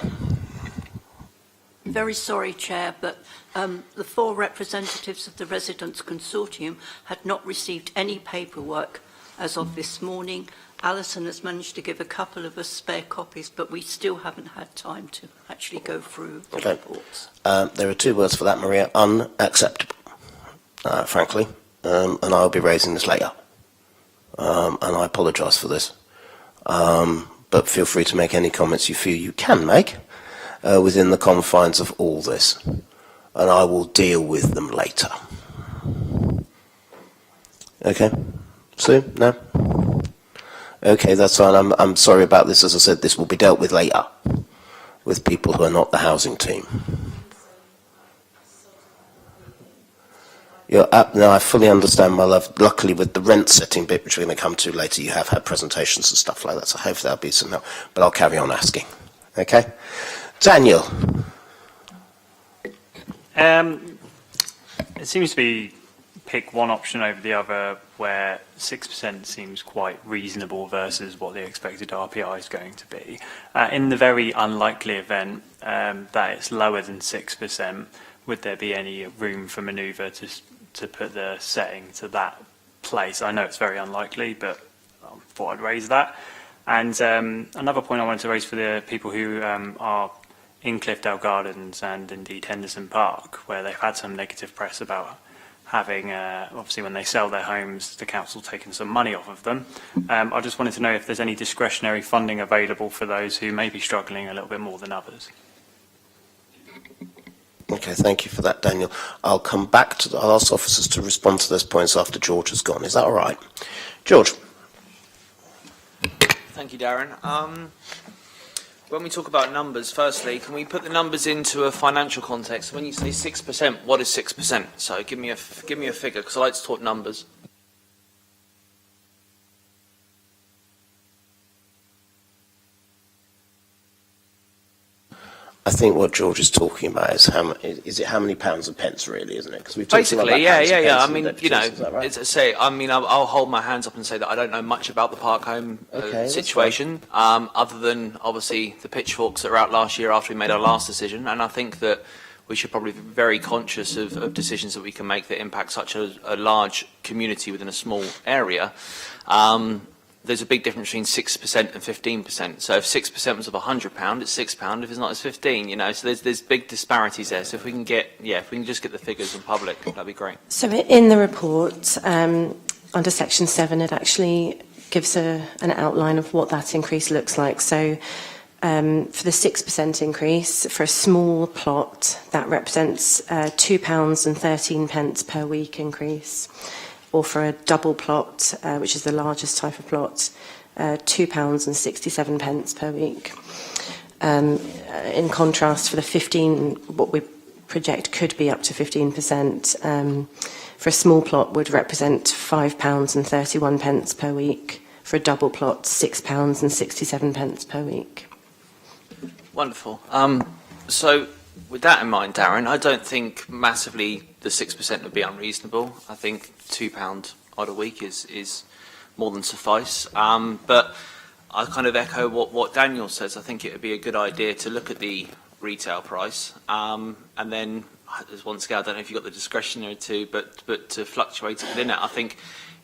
Speaker 12: Very sorry, Chair, but the 4 representatives of the Residents' Consortium had not received any paperwork as of this morning. Alison has managed to give a couple of us spare copies, but we still haven't had time to actually go through the reports.
Speaker 1: There are 2 words for that, Maria: unacceptable, frankly, and I'll be raising this later. And I apologise for this. But feel free to make any comments you feel you can make within the confines of all this, and I will deal with them later. Okay? Sue? No? Okay, that's fine. I'm sorry about this. As I said, this will be dealt with later with people who are not the housing team. You're up now. I fully understand, my love. Luckily, with the rent setting bit, which we're going to come to later, you have had presentations and stuff like that, so hopefully that'll be some help. But I'll carry on asking. Okay? Daniel.
Speaker 15: It seems to be pick one option over the other, where 6% seems quite reasonable versus what the expected RPI is going to be. In the very unlikely event that it's lower than 6%, would there be any room for manoeuvre to put the setting to that place? I know it's very unlikely, but I thought I'd raise that. And another point I wanted to raise for the people who are in Cliffdale Gardens and indeed Henderson Park, where they've had some negative press about having, obviously when they sell their homes, the council taking some money off of them. I just wanted to know if there's any discretionary funding available for those who may be struggling a little bit more than others.
Speaker 1: Okay, thank you for that, Daniel. I'll come back to I'll ask officers to respond to those points after George has gone. Is that all right? George.
Speaker 3: Thank you, Darren. When we talk about numbers, firstly, can we put the numbers into a financial context? When you say 6%, what is 6%? So give me a figure, because I like to talk numbers.
Speaker 1: I think what George is talking about is how many pounds and pence, really, isn't it? Because we've talked
Speaker 3: Basically,
Speaker 1: about
Speaker 3: I mean, you know, as I say, I mean, I'll hold my hands up and say that I don't know much about the park home situation, other than obviously the pitchforks that were out last year after we made our last decision, and I think that we should probably be very conscious of decisions that we can make that impact such a large community within a small area. There's a big difference between 6% and 15%. So if 6% was of £100, it's £6. If it's not, it's 15. You know, so there's big disparities there. So if we can just get the figures in public, that'd be great.
Speaker 9: So in the report, under section 7, it actually gives an outline of what that increase looks like. So for the 6% increase, for a small plot, that represents £2.13 per week increase. Or for a double plot, which is the largest type of plot, £2.67 per week. In contrast, for the 15, what we project could be up to 15%, for a small plot would represent £5.31 per week. For a double plot, £6.67 per week.
Speaker 3: Wonderful. So with that in mind, Darren, I don't think massively the 6% would be unreasonable. I think £2 odd a week is more than suffice. But I kind of echo what Daniel says. I think it would be a good idea to look at the retail price, and then there's one scale. I don't know if you've got the discretionary to, but to fluctuate it within it. I think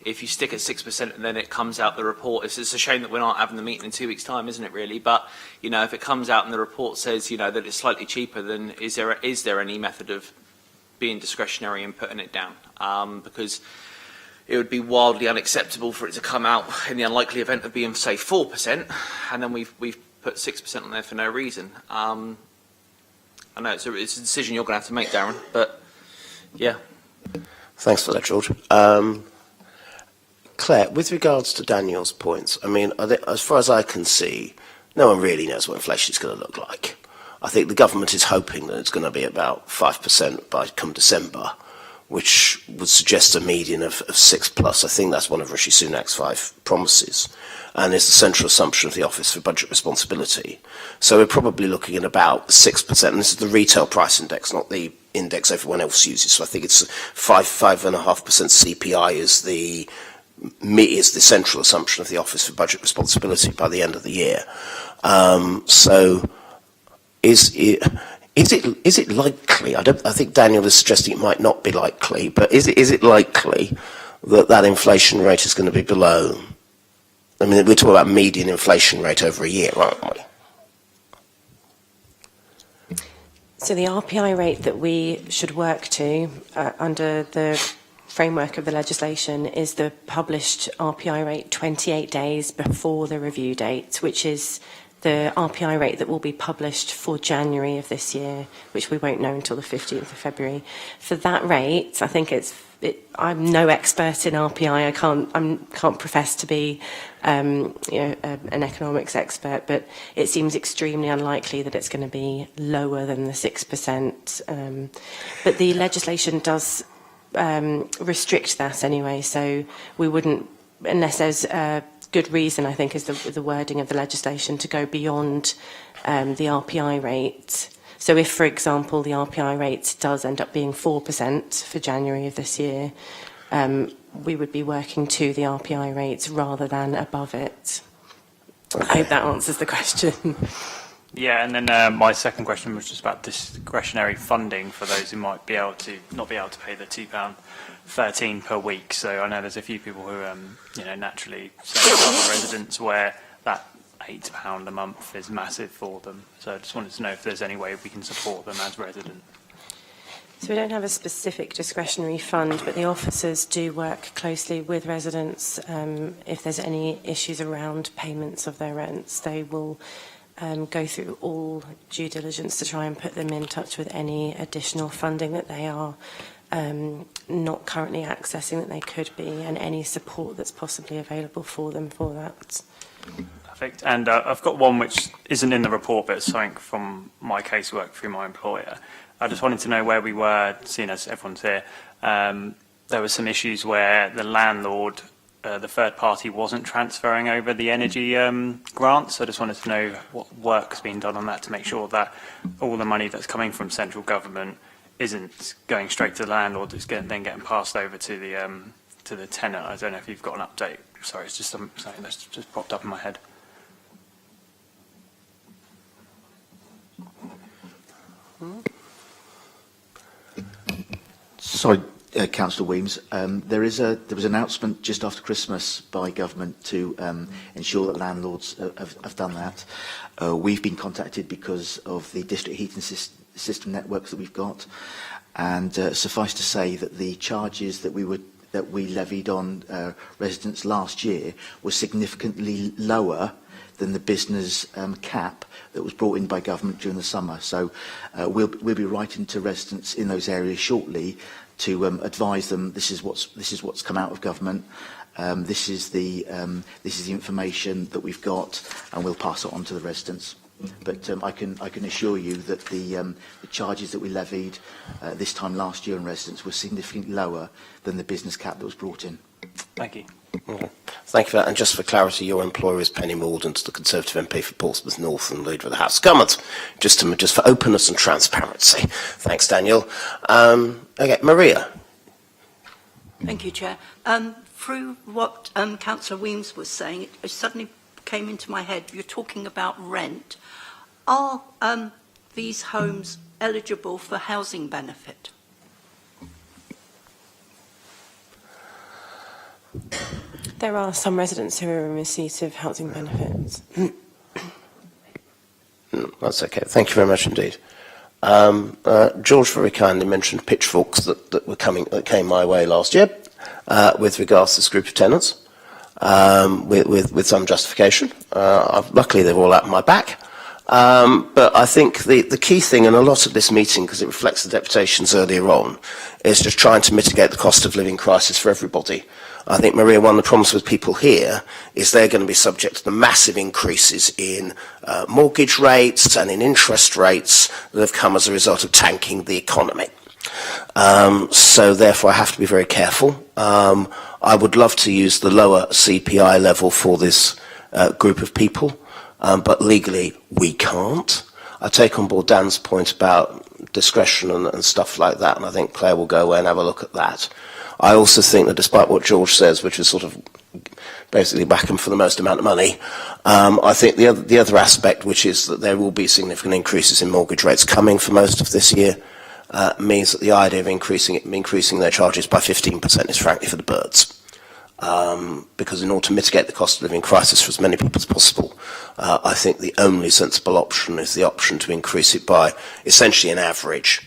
Speaker 3: if you stick at 6% and then it comes out the report, it's a shame that we're not having the meeting in 2 weeks' time, isn't it? Really, but you know, if it comes out and the report says that it's slightly cheaper, then is there any method of being discretionary and putting it down? Because it would be wildly unacceptable for it to come out in the unlikely event of being, say, 4%, and then we've put 6% on there for no reason. I know it's a decision you're going to have to make, Darren, but yeah.
Speaker 1: Thanks for that, George. Claire, with regards to Daniel's points, I mean, as far as I can see, no one really knows what inflation is going to look like. I think the government is hoping that it's going to be about 5% by come December, which would suggest a median of 6 plus. I think that's one of Rishi Sunak's 5 promises, and it's the central assumption of the Office for Budget Responsibility. So we're probably looking at about 6%, and this is the retail price index, not the index everyone else uses. So I think it's 5.5% CPI is the central assumption of the Office for Budget Responsibility by the end of the year. So is it likely? I think Daniel is suggesting it might not be likely, but is it likely that inflation rate is going to be below? I mean, we're talking about median inflation rate over a year, aren't we?
Speaker 9: So the RPI rate that we should work to under the framework of the legislation is the published RPI rate 28 days before the review date, which is the RPI rate that will be published for January of this year, which we won't know until the 15th of February. For that rate, I think I'm no expert in RPI. I can't profess to be an economics expert, but it seems extremely unlikely that it's going to be lower than the 6%. But the legislation does restrict that anyway, so we wouldn't, unless there's a good reason, I think, is the wording of the legislation to go beyond the RPI rate. So if, for example, the RPI rate does end up being 4% for January of this year, we would be working to the RPI rate rather than above it. I hope that answers the question.
Speaker 15: Yeah, and then my second question was just about discretionary funding for those who might be able to not be able to pay the £2.13 per week. So I know there's a few people who naturally say other residents where that £8 a month is massive for them. So I just wanted to know if there's any way we can support them as residents.
Speaker 9: So we don't have a specific discretionary fund, but the officers do work closely with residents. If there's any issues around payments of their rents, they will go through all due diligence to try and put them in touch with any additional funding that they are not currently accessing that they could be, and any support that's possibly available for them for that.
Speaker 15: Perfect. And I've got one which isn't in the report, but it's something from my casework through my employer. I just wanted to know where we were, seeing as everyone's here. There were some issues where the landlord, the third party, wasn't transferring over the energy grants. So I just wanted to know what work's been done on that to make sure that all the money that's coming from central government isn't going straight to the landlord, it's then getting passed over to the tenant. I don't know if you've got an update. Sorry, it's just something that's just popped up in my head.
Speaker 6: Sorry, Councillor Weems. There was an announcement just after Christmas by government to ensure that landlords have done that. We've been contacted because of the district heating system networks that we've got, and suffice to say that the charges that we levied on residents last year were significantly lower than the business cap that was brought in by government during the summer. So we'll be writing to residents in those areas shortly to advise them this is what's come out of government. This is the information that we've got, and we'll pass it on to the residents. But I can assure you that the charges that we levied this time last year on residents were significantly lower than the business cap that was brought in.
Speaker 15: Thank you.
Speaker 1: Okay. Thank you for that. And just for clarity, your employer is Penny Mordaunt, the Conservative MP for Portsmouth North and leader of the House of Commons. Just for openness and transparency. Thanks, Daniel. Okay, Maria.
Speaker 12: Thank you, Chair. Through what Councillor Weems was saying, it suddenly came into my head. You're talking about rent. Are these homes eligible for housing benefit?
Speaker 9: There are some residents who are in receipt of housing benefits.
Speaker 1: That's okay. Thank you very much indeed. George very kindly mentioned pitchforks that came my way last year. with regards to this group of tenants, with some justification. Luckily, they're all at my back. But I think the key thing in a lot of this meeting, because it reflects the deputations earlier on, is just trying to mitigate the cost of living crisis for everybody. I think, Maria, one of the problems with people here is they're going to be subject to the massive increases in mortgage rates and in interest rates that have come as a result of tanking the economy. So therefore I have to be very careful. I would love to use the lower CPI level for this group of people, but legally we can't. I take on board Dan's point about discretion and stuff like that, and I think Claire will go away and have a look at that. I also think that despite what George says, which is sort of basically back them for the most amount of money, I think the other aspect, which is that there will be significant increases in mortgage rates coming for most of this year, means that the idea of increasing their charges by 15% is frankly for the birds. Because in order to mitigate the cost of living crisis for as many people as possible, I think the only sensible option is the option to increase it by essentially an average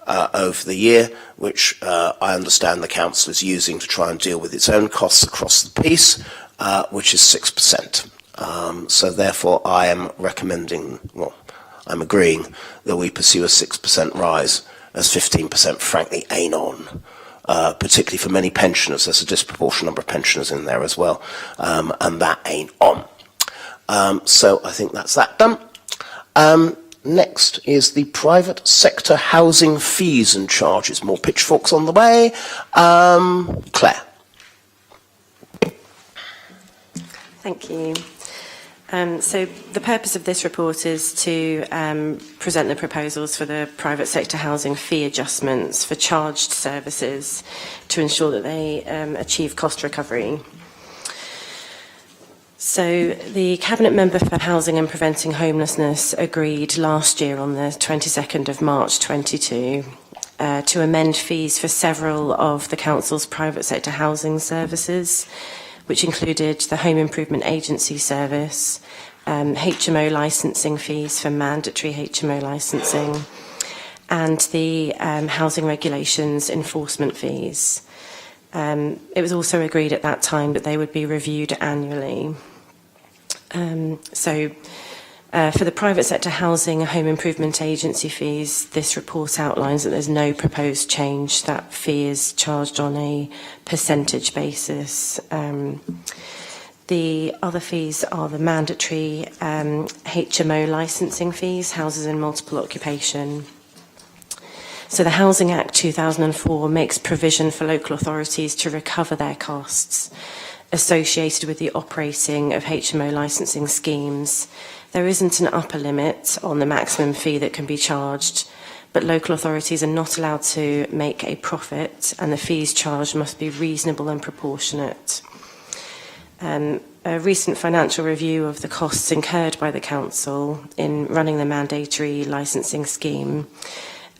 Speaker 1: over the year, which I understand the council is using to try and deal with its own costs across the piece, which is 6%. So therefore I am recommending, well, I'm agreeing that we pursue a 6% rise, as 15% frankly ain't on. Particularly for many pensioners. There's a disproportionate number of pensioners in there as well, and that ain't on. So I think that's that done. Next is the private sector housing fees and charges. More pitchforks on the way. Claire.
Speaker 9: Thank you. So the purpose of this report is to present the proposals for the private sector housing fee adjustments for charged services to ensure that they achieve cost recovery. So the Cabinet Member for Housing and Preventing Homelessness agreed last year on the 22nd of March 22 to amend fees for several of the Council's private sector housing services, which included the Home Improvement Agency service, HMO licensing fees for mandatory HMO licensing, and the housing regulations enforcement fees. It was also agreed at that time that they would be reviewed annually. For the private sector housing and home improvement agency fees, this report outlines that there's no proposed change. That fee is charged on a percentage basis. The other fees are the mandatory HMO licensing fees, houses in multiple occupation. So the Housing Act 2004 makes provision for local authorities to recover their costs associated with the operating of HMO licensing schemes. There isn't an upper limit on the maximum fee that can be charged, but local authorities are not allowed to make a profit, and the fees charged must be reasonable and proportionate. A recent financial review of the costs incurred by the Council in running the mandatory licensing scheme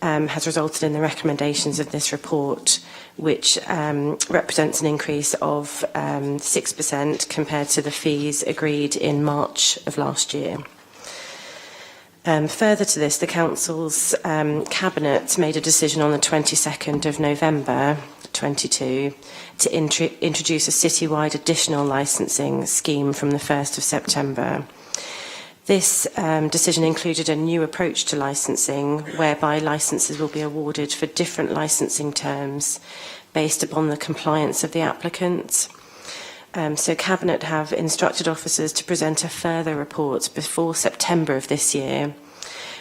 Speaker 9: has resulted in the recommendations of this report, which represents an increase of 6% compared to the fees agreed in March of last year. Further to this, the Council's Cabinet made a decision on the 22nd of November 22 to introduce a citywide additional licensing scheme from the 1st of September. This decision included a new approach to licensing, whereby licenses will be awarded for different licensing terms based upon the compliance of the applicant. So Cabinet have instructed officers to present a further report before September of this year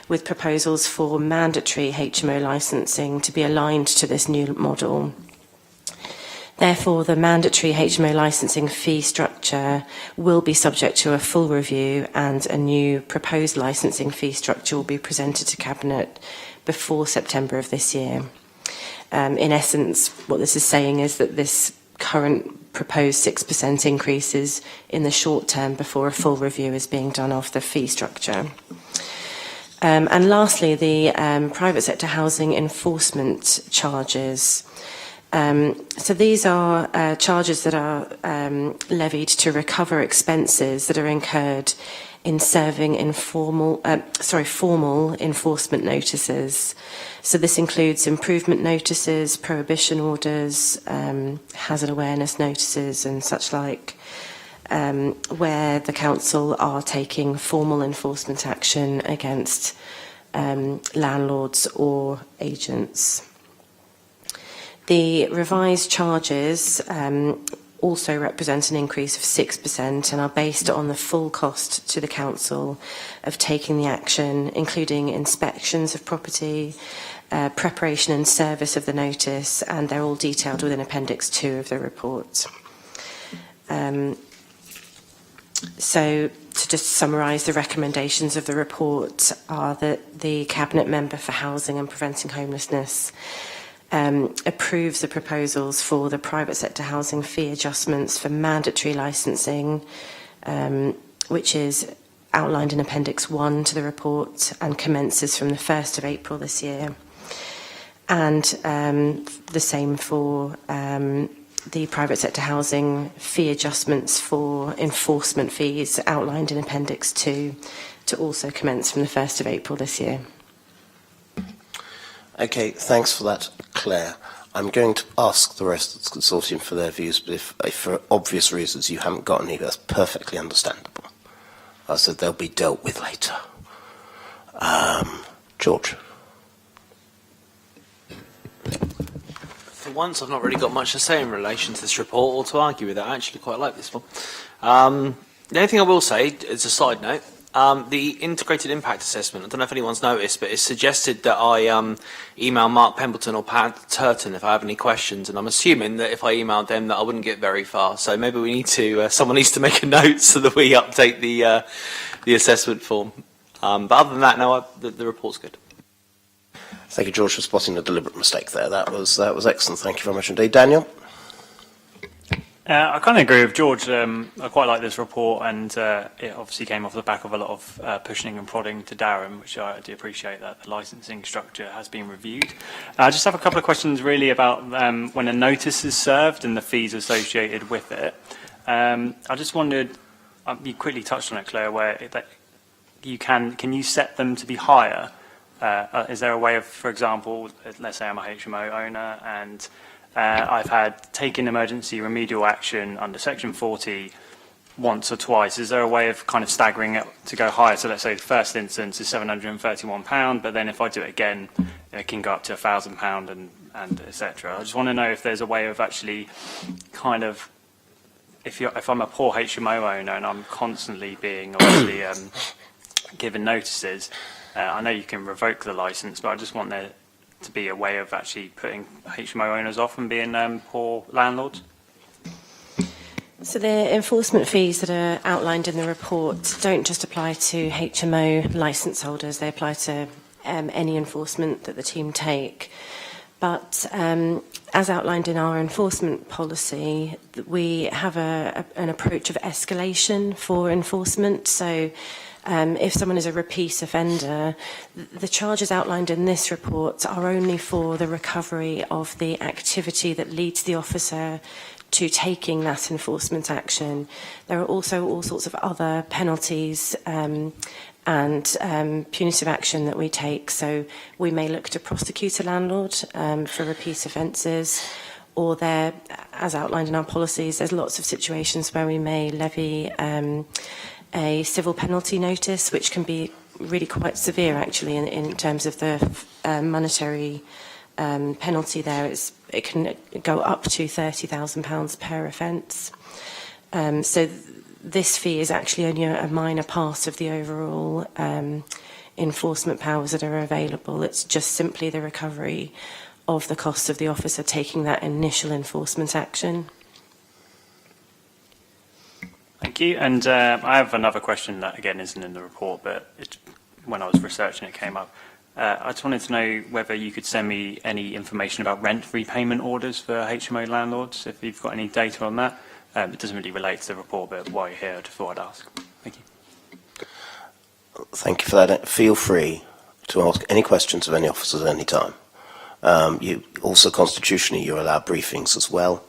Speaker 9: with proposals for mandatory HMO licensing to be aligned to this new model. Therefore, the mandatory HMO licensing fee structure will be subject to a full review, and a new proposed licensing fee structure will be presented to Cabinet before September of this year. In essence, what this is saying is that this current proposed 6% increase is in the short term before a full review is being done of the fee structure. And lastly, the private sector housing enforcement charges. So these are charges that are levied to recover expenses that are incurred in serving formal enforcement notices. So this includes improvement notices, prohibition orders, hazard awareness notices and such like, where the council are taking formal enforcement action against landlords or agents. The revised charges also represent an increase of 6% and are based on the full cost to the council of taking the action, including inspections of property, preparation and service of the notice, and they're all detailed within Appendix 2 of the report. So to just summarise, the recommendations of the report are that the Cabinet Member for Housing and Preventing Homelessness approves the proposals for the private sector housing fee adjustments for mandatory licensing, which is outlined in Appendix 1 to the report and commences from the 1st of April this year. And the same for the private sector housing fee adjustments for enforcement fees outlined in Appendix 2 to also commence from the 1st of April this year.
Speaker 1: Okay, thanks for that, Claire. I'm going to ask the rest of the consortium for their views, but if for obvious reasons you haven't got any, that's perfectly understandable. So they'll be dealt with later. George.
Speaker 3: For once, I've not really got much to say in relation to this report or to argue with it. I actually quite like this one. The only thing I will say, as a side note, the integrated impact assessment, I don't know if anyone's noticed, but it's suggested that I email Mark Pembleton or Pat Turton if I have any questions, and I'm assuming that if I emailed them that I wouldn't get very far. So maybe we need to, someone needs to make a note so that we update the assessment form. But other than that, no, the report's good.
Speaker 1: Thank you, George, for spotting a deliberate mistake there. That was excellent. Thank you very much indeed. Daniel?
Speaker 15: I kind of agree with George. I quite like this report, and it obviously came off the back of a lot of pushing and prodding to Darren, which I do appreciate that the licensing structure has been reviewed. I just have a couple of questions really about when a notice is served and the fees associated with it. I just wondered, you quickly touched on it, Claire, where can you set them to be higher? Is there a way of, for example, let's say I'm a HMO owner and I've had taken emergency remedial action under Section 40 once or twice. Is there a way of kind of staggering it to go higher? So let's say the first instance is £731, but then if I do it again, it can go up to £1,000 and etc. I just want to know if there's a way of actually kind of, if I'm a poor HMO owner and I'm constantly being obviously given notices, I know you can revoke the licence, but I just want there to be a way of actually putting HMO owners off and being poor landlords?
Speaker 9: So the enforcement fees that are outlined in the report don't just apply to HMO licence holders, they apply to any enforcement that the team take. But as outlined in our enforcement policy, we have an approach of escalation for enforcement. So if someone is a repeat offender, the charges outlined in this report are only for the recovery of the activity that leads the officer to taking that enforcement action. There are also all sorts of other penalties and punitive action that we take. So we may look to prosecute a landlord for repeat offences, or there, as outlined in our policies, there's lots of situations where we may levy a civil penalty notice, which can be really quite severe actually in terms of the monetary penalty there. It can go up to £30,000 per offence. So this fee is actually only a minor part of the overall enforcement powers that are available. It's just simply the recovery of the cost of the officer taking that initial enforcement action.
Speaker 15: Thank you. And I have another question that, again, isn't in the report, but when I was researching it came up. I just wanted to know whether you could send me any information about rent repayment orders for HMO landlords, if you've got any data on that. It doesn't really relate to the report, but while you're here, I just thought I'd ask. Thank you.
Speaker 1: Thank you for that. Feel free to ask any questions of any officers at any time. You also, constitutionally, you're allowed briefings as well,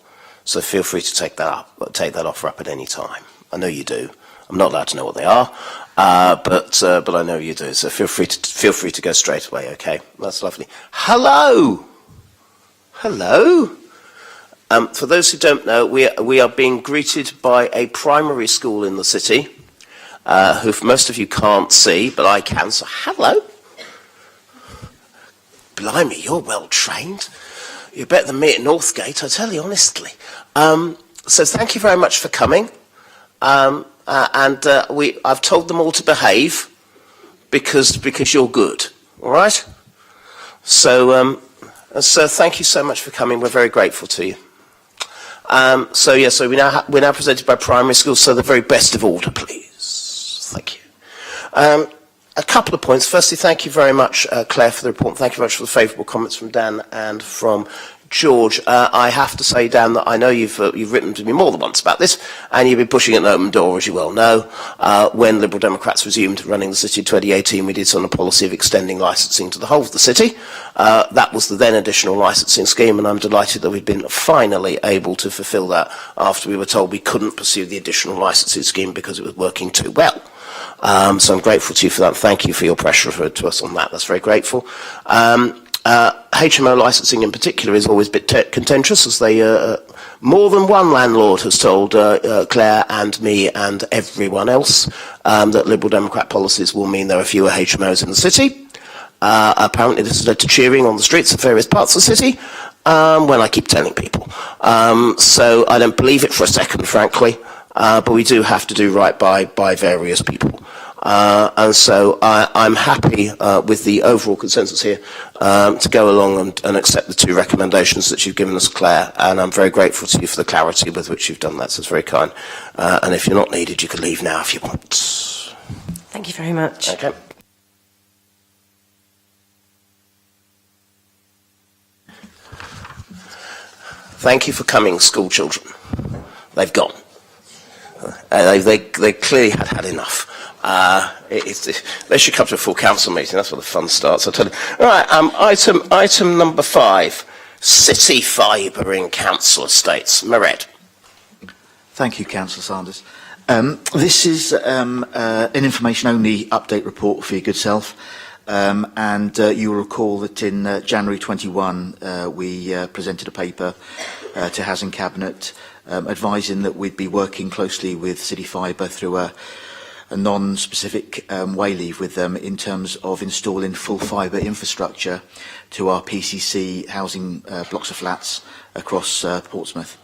Speaker 1: so feel free to take that offer up at any time. I know you do. I'm not allowed to know what they are, but I know you do. So feel free to go straight away. Okay, that's lovely. Hello. For those who don't know, we are being greeted by a primary school in the city, who most of you can't see, but I can. So hello. Blimey, you're well trained. You're better than me at Northgate, I tell you honestly. So thank you very much for coming. I've told them all to behave because you're good. All right. So thank you so much for coming. We're very grateful to you. So we're now presented by primary schools. So the very best of order, please. Thank you. A couple of points. Firstly, thank you very much, Claire, for the report. Thank you very much for the favourable comments from Dan and from George. I have to say, Dan, that I know you've written to me more than once about this, and you've been pushing an open door, as you well know. When Liberal Democrats resumed running the city in 2018, we did so on a policy of extending licensing to the whole of the city. That was the then additional licensing scheme, and I'm delighted that we've been finally able to fulfil that after we were told we couldn't pursue the additional licensing scheme because it was working too well. So I'm grateful to you for that. Thank you for your pressure to us on that. That's very grateful. HMO licensing in particular is always a bit contentious, as they more than one landlord has told Claire and me and everyone else that Liberal Democrat policies will mean there are fewer HMOs in the city. Apparently this has led to cheering on the streets of various parts of the city, when I keep telling people. So I don't believe it for a second, frankly. But we do have to do right by various people. And so I'm happy with the overall consensus here to go along and accept the two recommendations that you've given us, Claire, and I'm very grateful to you for the clarity with which you've done that, so it's very kind. And if you're not needed, you can leave now if you want.
Speaker 9: Thank you very much.
Speaker 1: Okay. Thank you for coming, school children. They've gone. They clearly had enough. They should come to a full council meeting. That's where the fun starts. I'll tell you. All right. Item number 5: city fibre in council estates. Mairead.
Speaker 6: Thank you, Councillor Sanders. This is an information-only update report for your good self. And you will recall that in January 21, we presented a paper to Housing Cabinet advising that we'd be working closely with City Fibre through a non-specific wayleave with them in terms of installing full fibre infrastructure to our PCC housing blocks of flats across Portsmouth.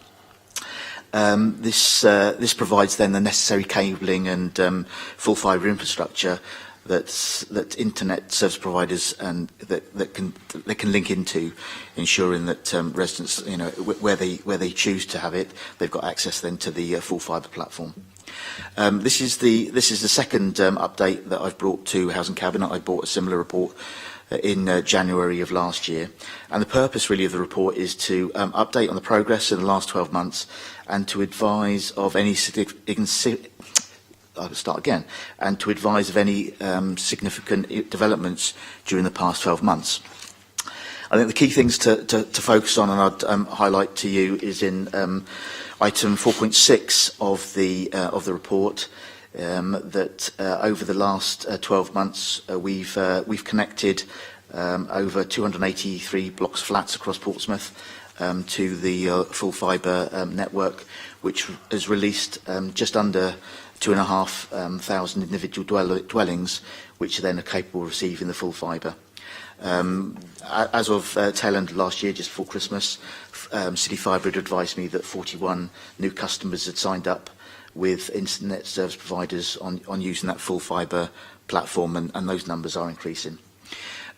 Speaker 6: This provides then the necessary cabling and full fibre infrastructure that internet service providers and that can link into, ensuring that residents, where they choose to have it, they've got access then to the full fibre platform. This is the second update that I've brought to Housing Cabinet. I brought a similar report in January of last year, and the purpose really of the report is to update on the progress in the last 12 months and to advise of any significant developments during the past 12 months. I think the key things to focus on, and I'd highlight to you, is in item 4.6 of the report, that over the last 12 months we've connected over 283 blocks of flats across Portsmouth to the full fibre network, which has released just under 2,500 individual dwellings, which then are capable of receiving the full fibre. As of tail end of last year, just before Christmas, City Fibre had advised me that 41 new customers had signed up with internet service providers on using that full fibre platform, and those numbers are increasing.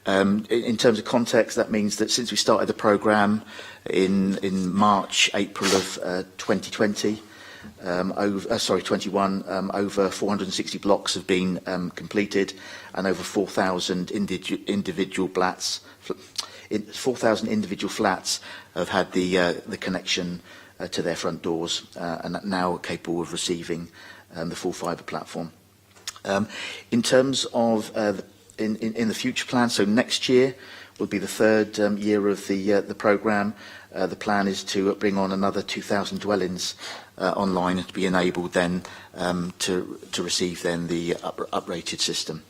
Speaker 6: In terms of context, that means that since we started the programme in March, April of 2020, 21, over 460 blocks have been completed, and over 4,000 individual flats have had the connection to their front doors, and now are capable of receiving the full fibre platform. In terms of in the future plan, so next year will be the third year of the programme. the plan is to bring on another 2,000 dwellings online to be enabled then to receive then the uprated system.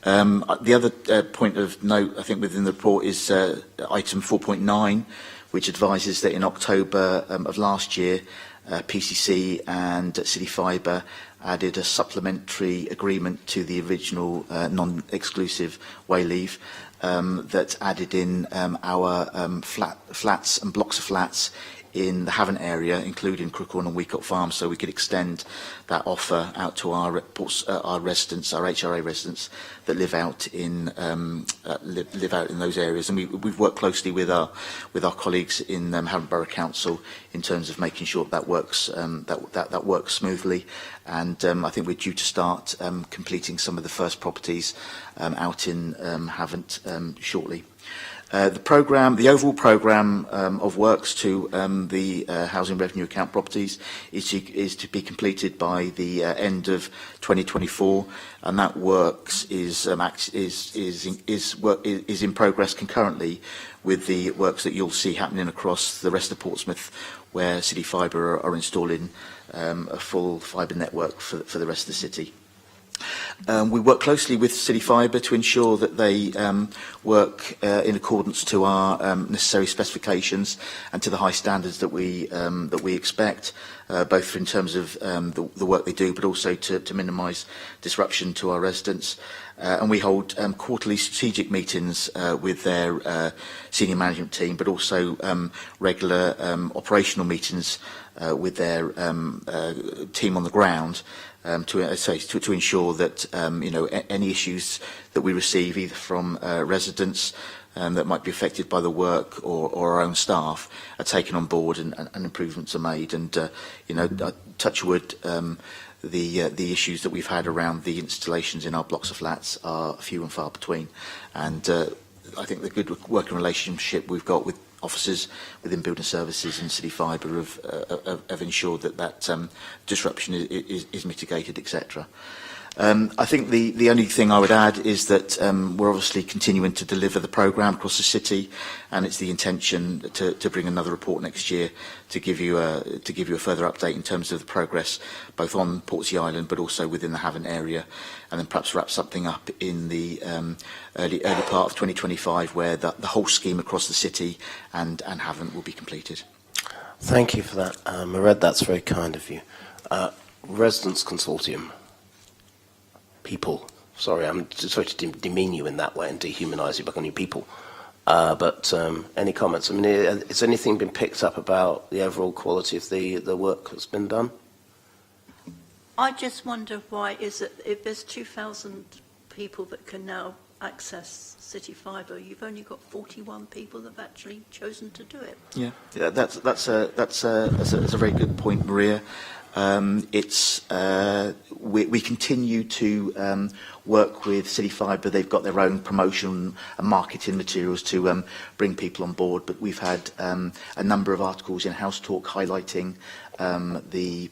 Speaker 6: The other point of note, I think, within the report is item 4.9, which advises that in October of last year, PCC and City Fibre added a supplementary agreement to the original non-exclusive way leave that added in our flats and blocks of flats in the Havant area, including Crookhorn and Weacott Farm, so we could extend that offer out to our residents, our HRA residents that live out in those areas. And we've worked closely with our colleagues in Havant Borough Council in terms of making sure that works that works smoothly. And I think we're due to start completing some of the first properties out in Havant shortly. The overall programme of works to the housing revenue account properties is to be completed by the end of 2024, and that works is in progress concurrently with the works that you'll see happening across the rest of Portsmouth, where City Fibre are installing a full fibre network for the rest of the city. We work closely with City Fibre to ensure that they work in accordance to our necessary specifications and to the high standards that we expect, both in terms of the work they do, but also to minimise disruption to our residents. And we hold quarterly strategic meetings with their senior management team, but also regular operational meetings with their team on the ground. To ensure that any issues that we receive either from residents that might be affected by the work or our own staff are taken on board and improvements are made. And touch wood, the issues that we've had around the installations in our blocks of flats are few and far between. And I think the good working relationship we've got with officers within building services and City Fibre have ensured that disruption is mitigated, etc. I think the only thing I would add is that we're obviously continuing to deliver the programme across the city, and it's the intention to bring another report next year to give you a further update in terms of the progress both on Portsea Island but also within the Havant area, and then perhaps wrap something up in the early part of 2025 where the whole scheme across the city and Havant will be completed.
Speaker 1: Thank you for that, Mairead. That's very kind of you. Residents Consortium. People. Sorry, I'm sorry to demean you in that way and dehumanise you by calling you people. But any comments? I mean, has anything been picked up about the overall quality of the work that's been done?
Speaker 12: I just wonder why is it, if there's 2,000 people that can now access City Fibre, you've only got 41 people that have actually chosen to do it.
Speaker 6: Yeah, that's a very good point, Maria. We continue to work with City Fibre. They've got their own promotion and marketing materials to bring people on board, but we've had a number of articles in House Talk highlighting the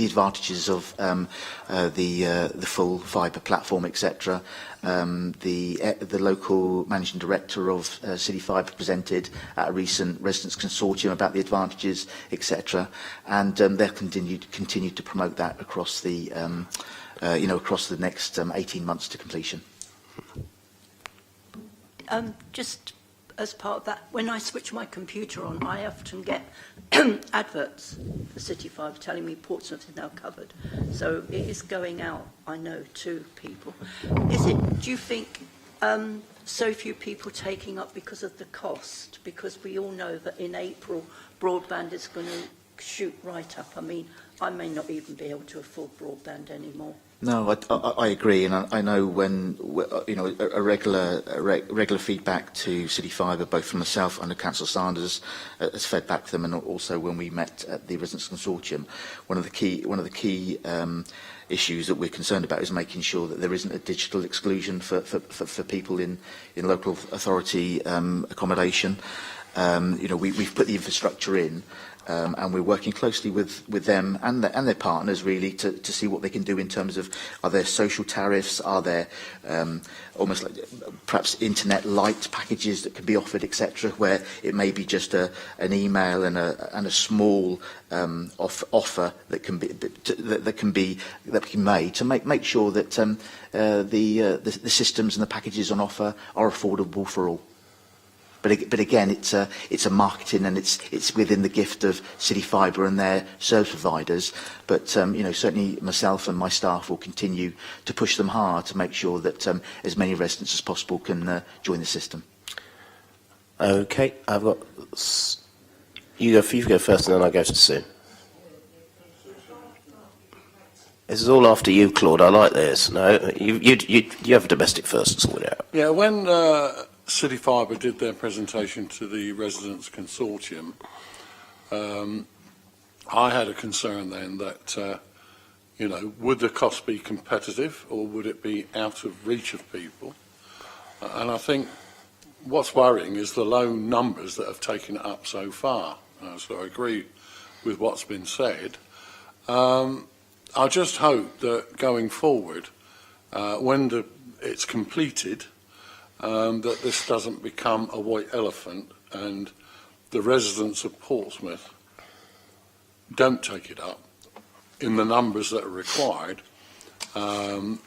Speaker 6: advantages of the full fibre platform, etc. The local managing director of City Fibre presented at a recent residents consortium about the advantages, etc. And they'll continue to promote that across the across the next 18 months to completion.
Speaker 12: Just as part of that, when I switch my computer on, I often get adverts for City Fibre telling me Portsmouth is now covered. So it is going out, I know, to people. Do you think so few people taking up because of the cost? Because we all know that in April, broadband is going to shoot right up. I mean, I may not even be able to afford broadband anymore.
Speaker 6: No, I agree, and I know when a regular feedback to City Fibre, both from myself and Councillor Sanders, has fed back to them, and also when we met at the Residents Consortium, one of the key issues that we're concerned about is making sure that there isn't a digital exclusion for people in local authority accommodation. We've put the infrastructure in. and we're working closely with them and their partners really to see what they can do in terms of, are there social tariffs, are there almost like perhaps internet light packages that can be offered, etc., where it may be just an email and a small offer that can be made to make sure that the systems and the packages on offer are affordable for all. But again, it's a marketing, and it's within the gift of City Fibre and their service providers. But certainly myself and my staff will continue to push them hard to make sure that as many residents as possible can join the system.
Speaker 1: Okay, I've got you go first, and then I go to Sue. This is all after you, Claude. I like this. No, you have a domestic first. Sort it out.
Speaker 19: Yeah, when City Fibre did their presentation to the Residents Consortium, I had a concern then that, would the cost be competitive or would it be out of reach of people? And I think what's worrying is the low numbers that have taken it up so far. So I agree with what's been said. I just hope that going forward, when it's completed, that this doesn't become a white elephant and the residents of Portsmouth don't take it up in the numbers that are required, and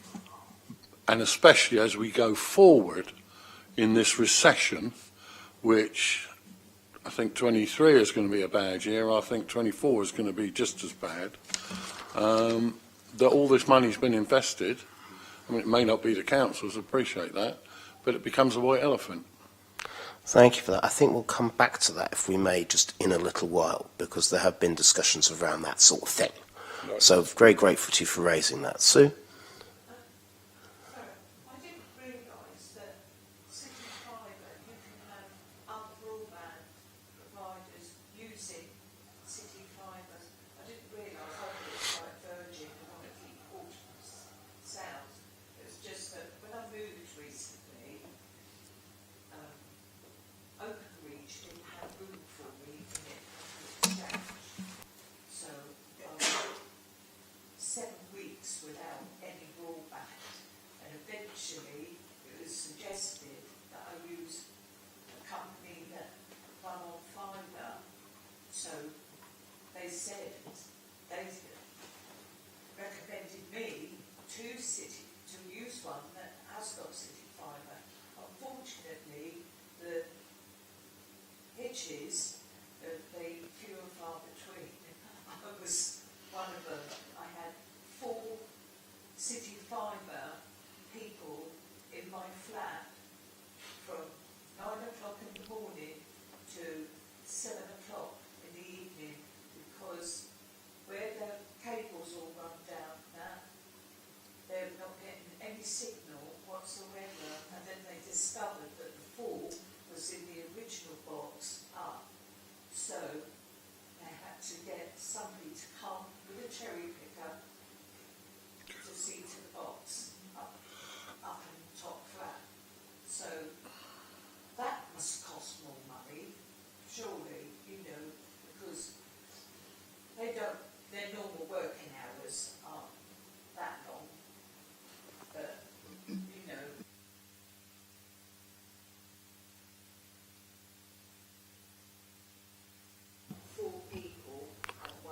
Speaker 19: especially as we go forward in this recession, which I think 23 is going to be a bad year, I think 24 is going to be just as bad, that all this money's been invested. I mean, it may not be the councils, appreciate that, but it becomes a white elephant.
Speaker 1: Thank you for that. I think we'll come back to that, if we may, just in a little while, because there have been discussions around that sort of thing. Right. So very grateful to you for raising that. Sue?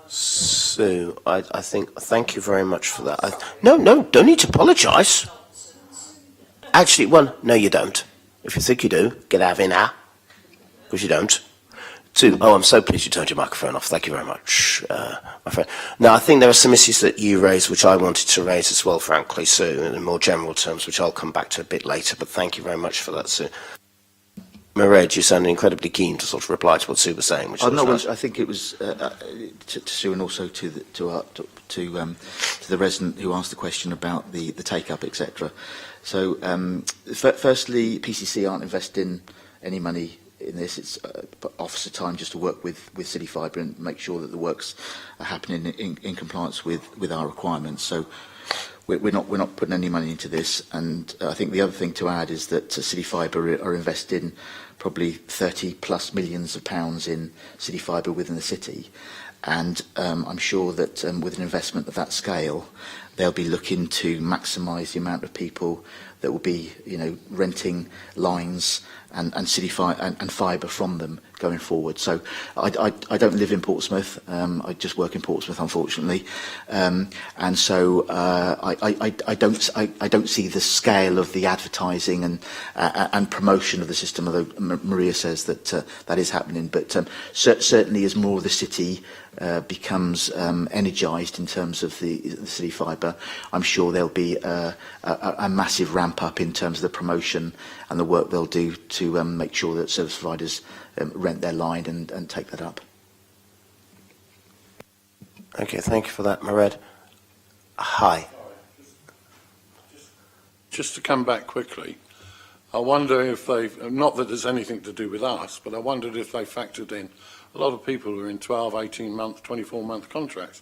Speaker 1: Sue, I think, thank you very much for that. No, don't need to apologise. Actually, no, you don't. If you think you do, get out of here now, because you don't. Two, I'm so pleased you turned your microphone off. Thank you very much, my friend. Now, I think there are some issues that you raised, which I wanted to raise as well, frankly, Sue, in more general terms, which I'll come back to a bit later, but thank you very much for that, Sue. Mairead, you sounded incredibly keen to sort of reply to what Sue was saying, which was nice.
Speaker 6: I think it was to Sue and also to the resident who asked the question about the take-up, etc. So, firstly, PCC aren't investing any money in this. It's officer time just to work with City Fibre and make sure that the works are happening in compliance with our requirements. So, we're not putting any money into this. And I think the other thing to add is that City Fibre are investing probably 30 plus millions of pounds in City Fibre within the city. And I'm sure that with an investment of that scale, they'll be looking to maximise the amount of people that will be, renting lines and City and fibre from them going forward. So I don't live in Portsmouth. I just work in Portsmouth, unfortunately, and so I don't see the scale of the advertising and promotion of the system. Although Maria says that that is happening, but certainly as more of the city becomes energised in terms of the City Fibre, I'm sure there'll be a massive ramp up in terms of the promotion and the work they'll do to make sure that service providers rent their line and take that up.
Speaker 1: Okay, thank you for that, Mairead. Hi.
Speaker 19: Just to come back quickly, I wonder if they've, not that there's anything to do with us, but I wondered if they factored in a lot of people who are in 12, 18-month, 24-month contracts,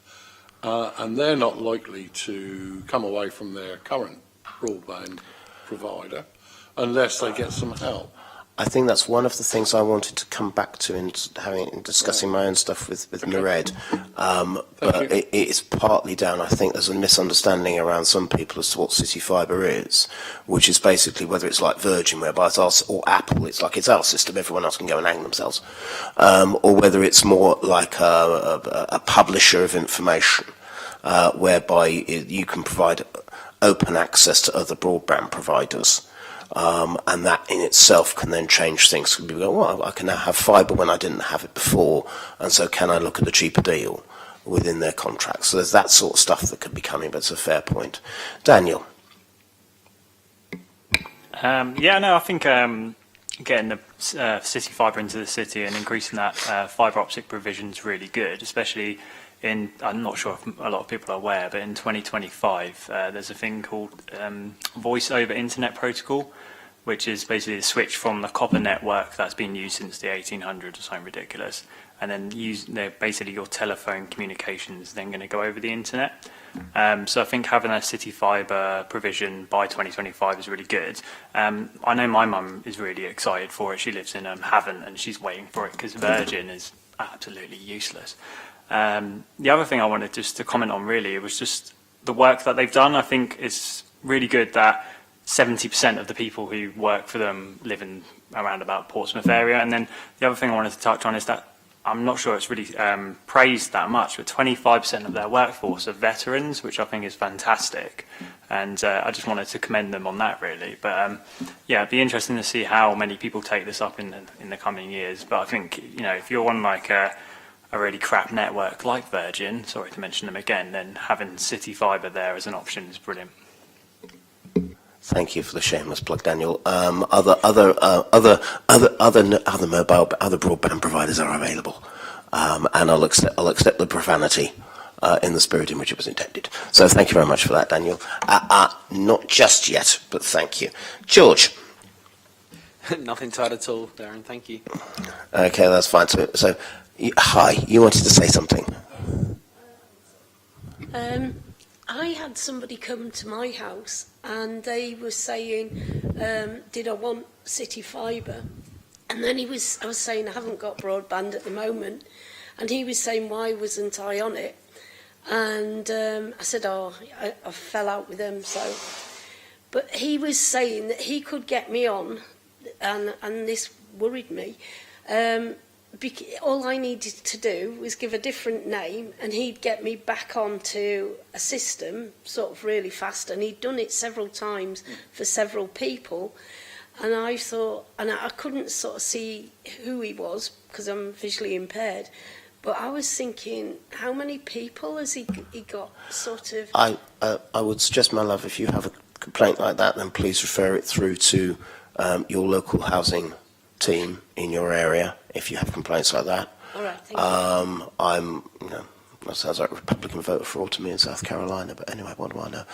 Speaker 19: and they're not likely to come away from their current broadband provider unless they get some help.
Speaker 1: I think that's one of the things I wanted to come back to in discussing my own stuff with Mairead. But it's partly down, I think there's a misunderstanding around some people as to what City Fibre is, which is basically whether it's like Virgin, whereby it's us, or Apple, it's like it's our system, everyone else can go and hang themselves, or whether it's more like a publisher of information, whereby you can provide open access to other broadband providers. And that in itself can then change things. People go, well, I can now have fibre when I didn't have it before, and so can I look at a cheaper deal within their contract? So there's that sort of stuff that could be coming, but it's a fair point. Daniel?
Speaker 15: I think getting the City Fibre into the city and increasing that fibre optic provision is really good, especially I'm not sure if a lot of people are aware, but in 2025, there's a thing called Voice over Internet Protocol, which is basically the switch from the copper network that's been used since the 1800s or something ridiculous, and then basically your telephone communications is then going to go over the internet. So I think having a City Fibre provision by 2025 is really good. I know my mum is really excited for it. She lives in Havant, and she's waiting for it because Virgin is absolutely useless. The other thing I wanted just to comment on really was just the work that they've done. I think it's really good that 70% of the people who work for them live in around about Portsmouth area. And then the other thing I wanted to touch on is that I'm not sure it's really praised that much, but 25% of their workforce are veterans, which I think is fantastic. And I just wanted to commend them on that really. But it'd be interesting to see how many people take this up in the coming years. But I think, if you're on like a really crap network like Virgin, sorry to mention them again, then having City Fibre there as an option is brilliant.
Speaker 1: Thank you for the shameless plug, Daniel. Other broadband providers are available, and I'll accept the profanity in the spirit in which it was intended. So thank you very much for that, Daniel. Not just yet, but thank you, George.
Speaker 3: Nothing to add at all, Darren. Thank you.
Speaker 1: Okay, that's fine. So hi, you wanted to say something.
Speaker 20: I had somebody come to my house and they were saying, did I want City Fibre? And then I was saying I haven't got broadband at the moment. And he was saying, why wasn't I on it? And I said, I fell out with them. But he was saying that he could get me on, and this worried me. All I needed to do was give a different name and he'd get me back onto a system sort of really fast, and he'd done it several times for several people, and I thought, and I couldn't sort of see who he was because I'm visually impaired, but I was thinking, how many people has he got sort of...
Speaker 1: I would suggest, my love, if you have a complaint like that, then please refer it through to your local housing team in your area if you have complaints like that.
Speaker 20: All right, thank you.
Speaker 1: That sounds like a Republican voter fraud to me in South Carolina, but anyway, what do I know?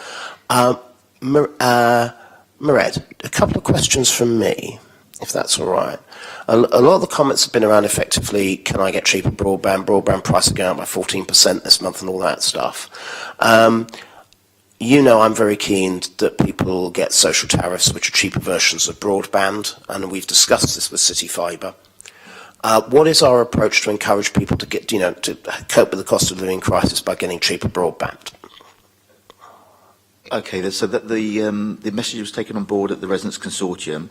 Speaker 1: Mairead, a couple of questions from me, if that's all right. A lot of the comments have been around effectively, can I get cheaper broadband prices are going up by 14% this month and all that stuff. You know I'm very keen that people get social tariffs, which are cheaper versions of broadband, and we've discussed this with City Fibre. What is our approach to encourage people to get, to cope with the cost of living crisis by getting cheaper broadband?
Speaker 6: Okay, so that the message was taken on board at the Residents' Consortium,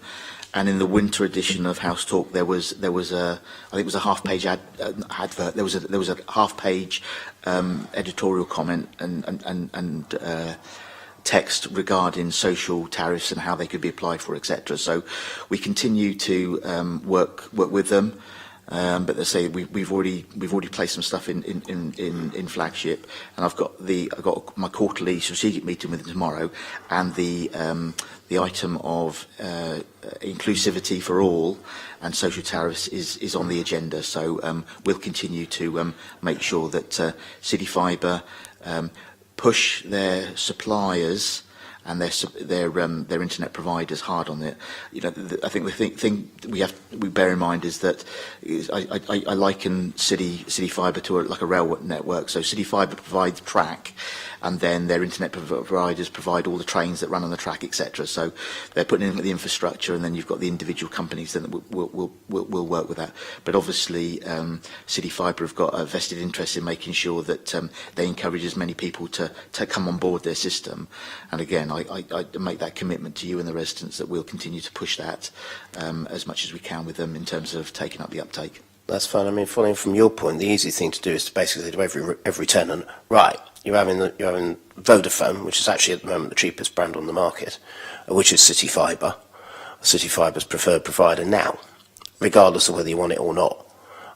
Speaker 6: and in the winter edition of House Talk, there was a, I think it was a half-page advert. There was a half-page editorial comment and text regarding social tariffs and how they could be applied for, etc. So we continue to work with them. But they say we've already placed some stuff in flagship, and I've got my quarterly strategic meeting with them tomorrow, and the item of inclusivity for all and social tariffs is on the agenda. So we'll continue to make sure that City Fibre push their suppliers and their internet providers hard on it. I think the thing we bear in mind is that I liken City Fibre to like a rail network. So City Fibre provides track, and then their internet providers provide all the trains that run on the track, etc. So they're putting in the infrastructure, and then you've got the individual companies that will work with that. But obviously, City Fibre have got a vested interest in making sure that they encourage as many people to come on board their system. And again, I make that commitment to you and the residents that we'll continue to push that as much as we can with them in terms of taking up the uptake.
Speaker 1: That's fine. I mean, following from your point, the easy thing to do is to basically do every tenant, right, you're having Vodafone, which is actually at the moment the cheapest brand on the market, which is City Fibre. City Fibre's preferred provider now, regardless of whether you want it or not.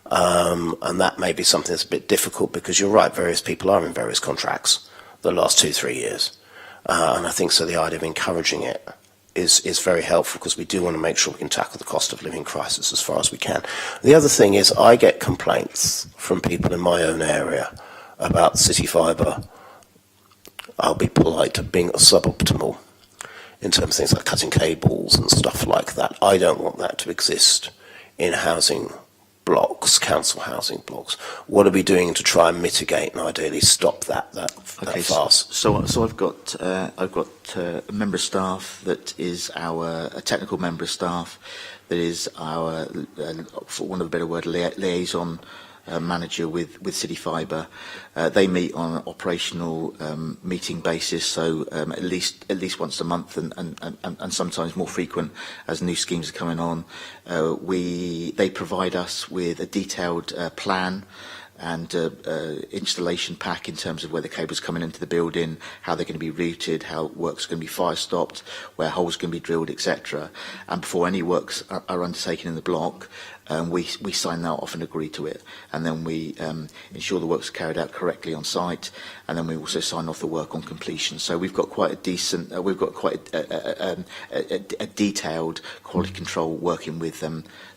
Speaker 1: And that may be something that's a bit difficult because you're right, various people are in various contracts the last 2-3 years. And I think so the idea of encouraging it is very helpful because we do want to make sure we can tackle the cost of living crisis as far as we can. The other thing is I get complaints from people in my own area about City Fibre, I'll be polite, being suboptimal in terms of things like cutting cables and stuff like that. I don't want that to exist in housing blocks, council housing blocks. What are we doing to try and mitigate and ideally stop that farce?
Speaker 6: So I've got a member of staff that is a technical member of staff that is our, for want of a better word, liaison manager with City Fibre. They meet on an operational meeting basis, so at least once a month, and sometimes more frequent as new schemes are coming on. They provide us with a detailed plan and installation pack in terms of where the cable's coming into the building, how they're going to be routed, how work's going to be fire stopped, where holes can be drilled, etc. And before any works are undertaken in the block, we sign that off and agree to it, and then we ensure the work's carried out correctly on site, and then we also sign off the work on completion. So we've got quite a decent, we've got quite a detailed quality control working with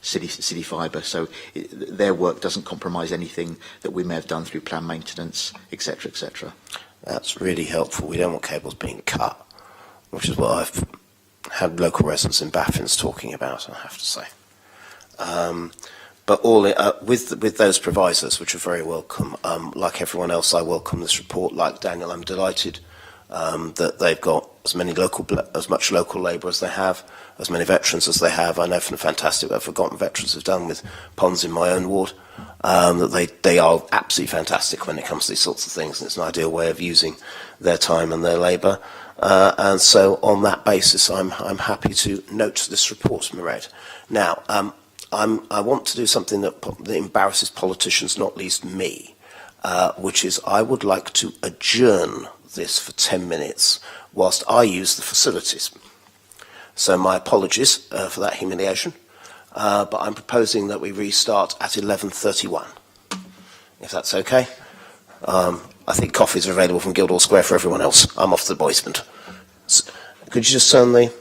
Speaker 6: City Fibre. So their work doesn't compromise anything that we may have done through planned maintenance, etc., etc.
Speaker 1: That's really helpful. We don't want cables being cut, which is what I've had local residents in Baffins talking about, I have to say. But with those provisos, which are very welcome, like everyone else, I welcome this report. Like Daniel, I'm delighted that they've got as much local labour as they have, as many veterans as they have. I know from the fantastic work Forgotten Veterans have done with ponds in my own ward, that they are absolutely fantastic when it comes to these sorts of things, and it's an ideal way of using their time and their labour. And so on that basis, I'm happy to note this report, Mairead. Now, I want to do something that embarrasses politicians, not least me, which is I would like to adjourn this for 10 minutes whilst I use the facilities. So my apologies for that humiliation, but I'm proposing that we restart at 11:31, if that's okay. I think coffees are available from Guildhall Square for everyone else. I'm off to the Boismond. Could you just turn the...